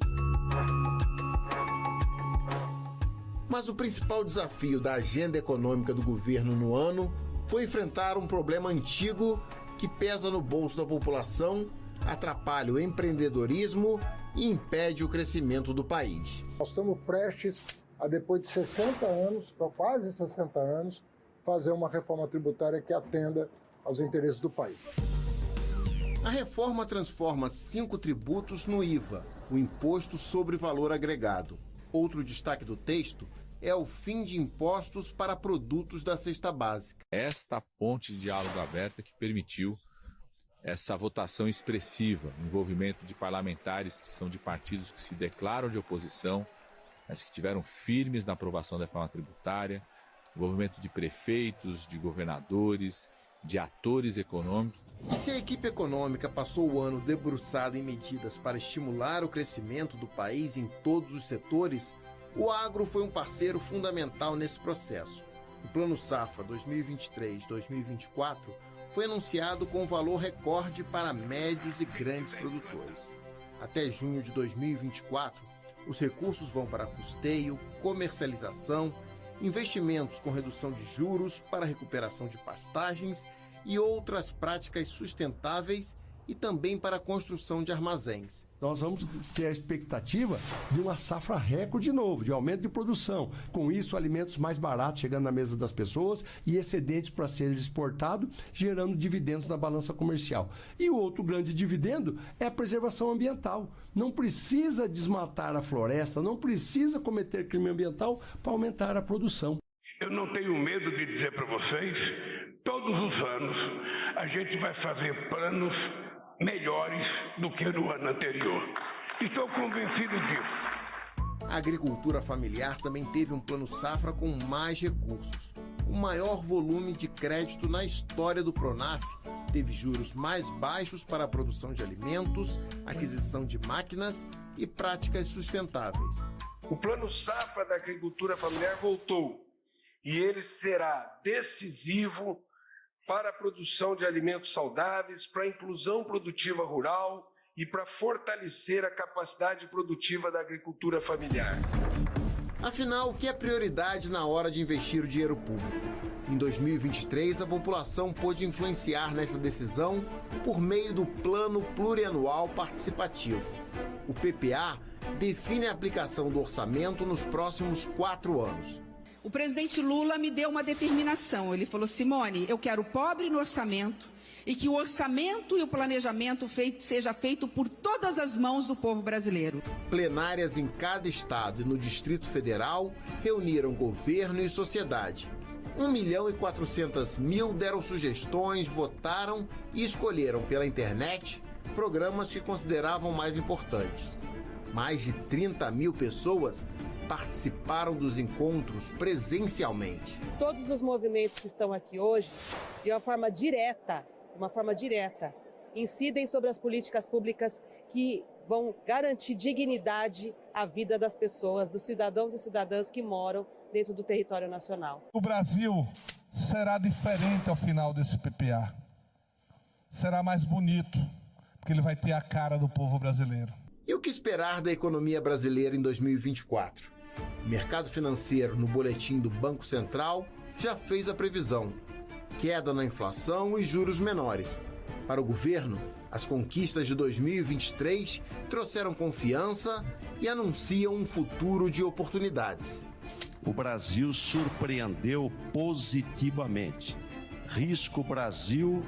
Mas o principal desafio da agenda econômica do governo no ano foi enfrentar um problema antigo que pesa no bolso da população, atrapalha o empreendedorismo e impede o crescimento do país. Nós estamos prestes a, depois de 60 anos, quase 60 anos, fazer uma reforma tributária que atenda aos interesses do país. A reforma transforma 5 tributos no IVA, o Imposto sobre Valor Agregado. Outro destaque do texto é o fim de impostos para produtos da cesta básica. Esta ponte de diálogo aberta que permitiu essa votação expressiva, envolvimento de parlamentares que são de partidos que se declaram de oposição, mas que tiveram firmes na aprovação da reforma tributária, envolvimento de prefeitos, de governadores, de atores econômicos. E se a equipe econômica passou o ano debruçada em medidas para estimular o crescimento do país em todos os setores, o agro foi um parceiro fundamental nesse processo. O Plano Safra 2023-2024 foi anunciado com um valor recorde para médios e grandes produtores. Até junho de 2024, os recursos vão para custeio, comercialização, investimentos com redução de juros para recuperação de pastagens e outras práticas sustentáveis e também para a construção de armazéns. Nós vamos ter a expectativa de uma safra recorde de novo, de aumento de produção. Com isso, alimentos mais baratos chegando na mesa das pessoas e excedentes para ser exportado, gerando dividendos na balança comercial. E o outro grande dividendo é a preservação ambiental. Não precisa desmatar a floresta, não precisa cometer crime ambiental para aumentar a produção. Eu não tenho medo de dizer para vocês, todos os anos a gente vai fazer planos melhores do que no ano anterior. Estou convencido disso. A agricultura familiar também teve um plano safra com mais recursos. O maior volume de crédito na história do Pronaf, teve juros mais baixos para a produção de alimentos, aquisição de máquinas e práticas sustentáveis. O plano safra da agricultura familiar voltou e ele será decisivo para a produção de alimentos saudáveis, para a inclusão produtiva rural e para fortalecer a capacidade produtiva da agricultura familiar. Afinal, o que é prioridade na hora de investir o dinheiro público? Em 2023, a população pôde influenciar nessa decisão por meio do Plano Plurianual Participativo. O PPA define a aplicação do orçamento nos próximos 4 anos. O presidente Lula me deu uma determinação. Ele falou: Simone, eu quero pobre no orçamento e que o orçamento e o planejamento seja feito por todas as mãos do povo brasileiro. Plenárias em cada estado e no Distrito Federal reuniram governo e sociedade. 1.400.000 deram sugestões, votaram e escolheram pela internet programas que consideravam mais importantes. Mais de 30.000 pessoas participaram dos encontros presencialmente. Todos os movimentos que estão aqui hoje, de uma forma direta, incidem sobre as políticas públicas que vão garantir dignidade à vida das pessoas, dos cidadãos e cidadãs que moram dentro do território nacional. O Brasil será diferente ao final desse PPA. Será mais bonito, porque ele vai ter a cara do povo brasileiro. E o que esperar da economia brasileira em 2024? O mercado financeiro, no boletim do Banco Central, já fez a previsão: queda na inflação e juros menores. Para o governo, as conquistas de 2023 trouxeram confiança e anunciam um futuro de oportunidades. O Brasil surpreendeu positivamente. Risco Brasil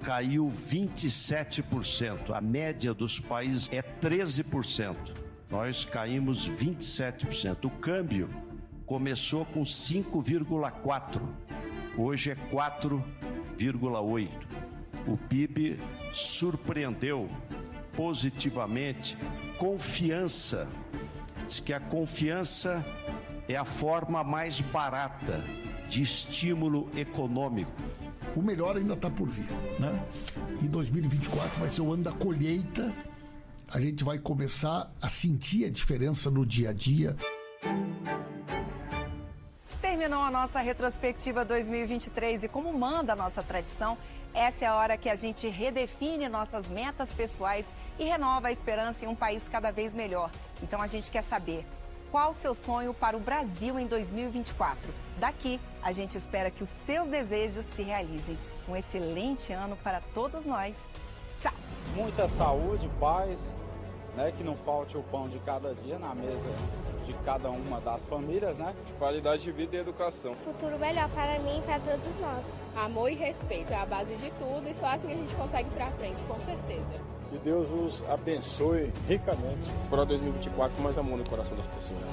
caiu 27%. A média dos países é 13%. Nós caímos 27%. O câmbio começou com 5,4%. Hoje é 4,8%. O PIB surpreendeu positivamente. Confiança. Diz que a confiança é a forma mais barata de estímulo econômico. O melhor ainda está por vir, né? E 2024 vai ser o ano da colheita. A gente vai começar a sentir a diferença no dia a dia. Terminou a nossa retrospectiva 2023 e, como manda a nossa tradição, essa é a hora que a gente redefine nossas metas pessoais e renova a esperança em um país cada vez melhor. Então a gente quer saber, qual o seu sonho para o Brasil em 2024. Daqui, a gente espera que os seus desejos se realizem. Um excelente ano para todos nós. Tchau! Muita saúde, paz, né? Que não falte o pão de cada dia na mesa de cada uma das famílias, né? Qualidade de vida e educação. Futuro melhor para mim e para todos nós. Amor e respeito é a base de tudo e só assim a gente consegue ir pra frente, com certeza. Que Deus os abençoe ricamente. Para 2024, mais amor no coração das pessoas.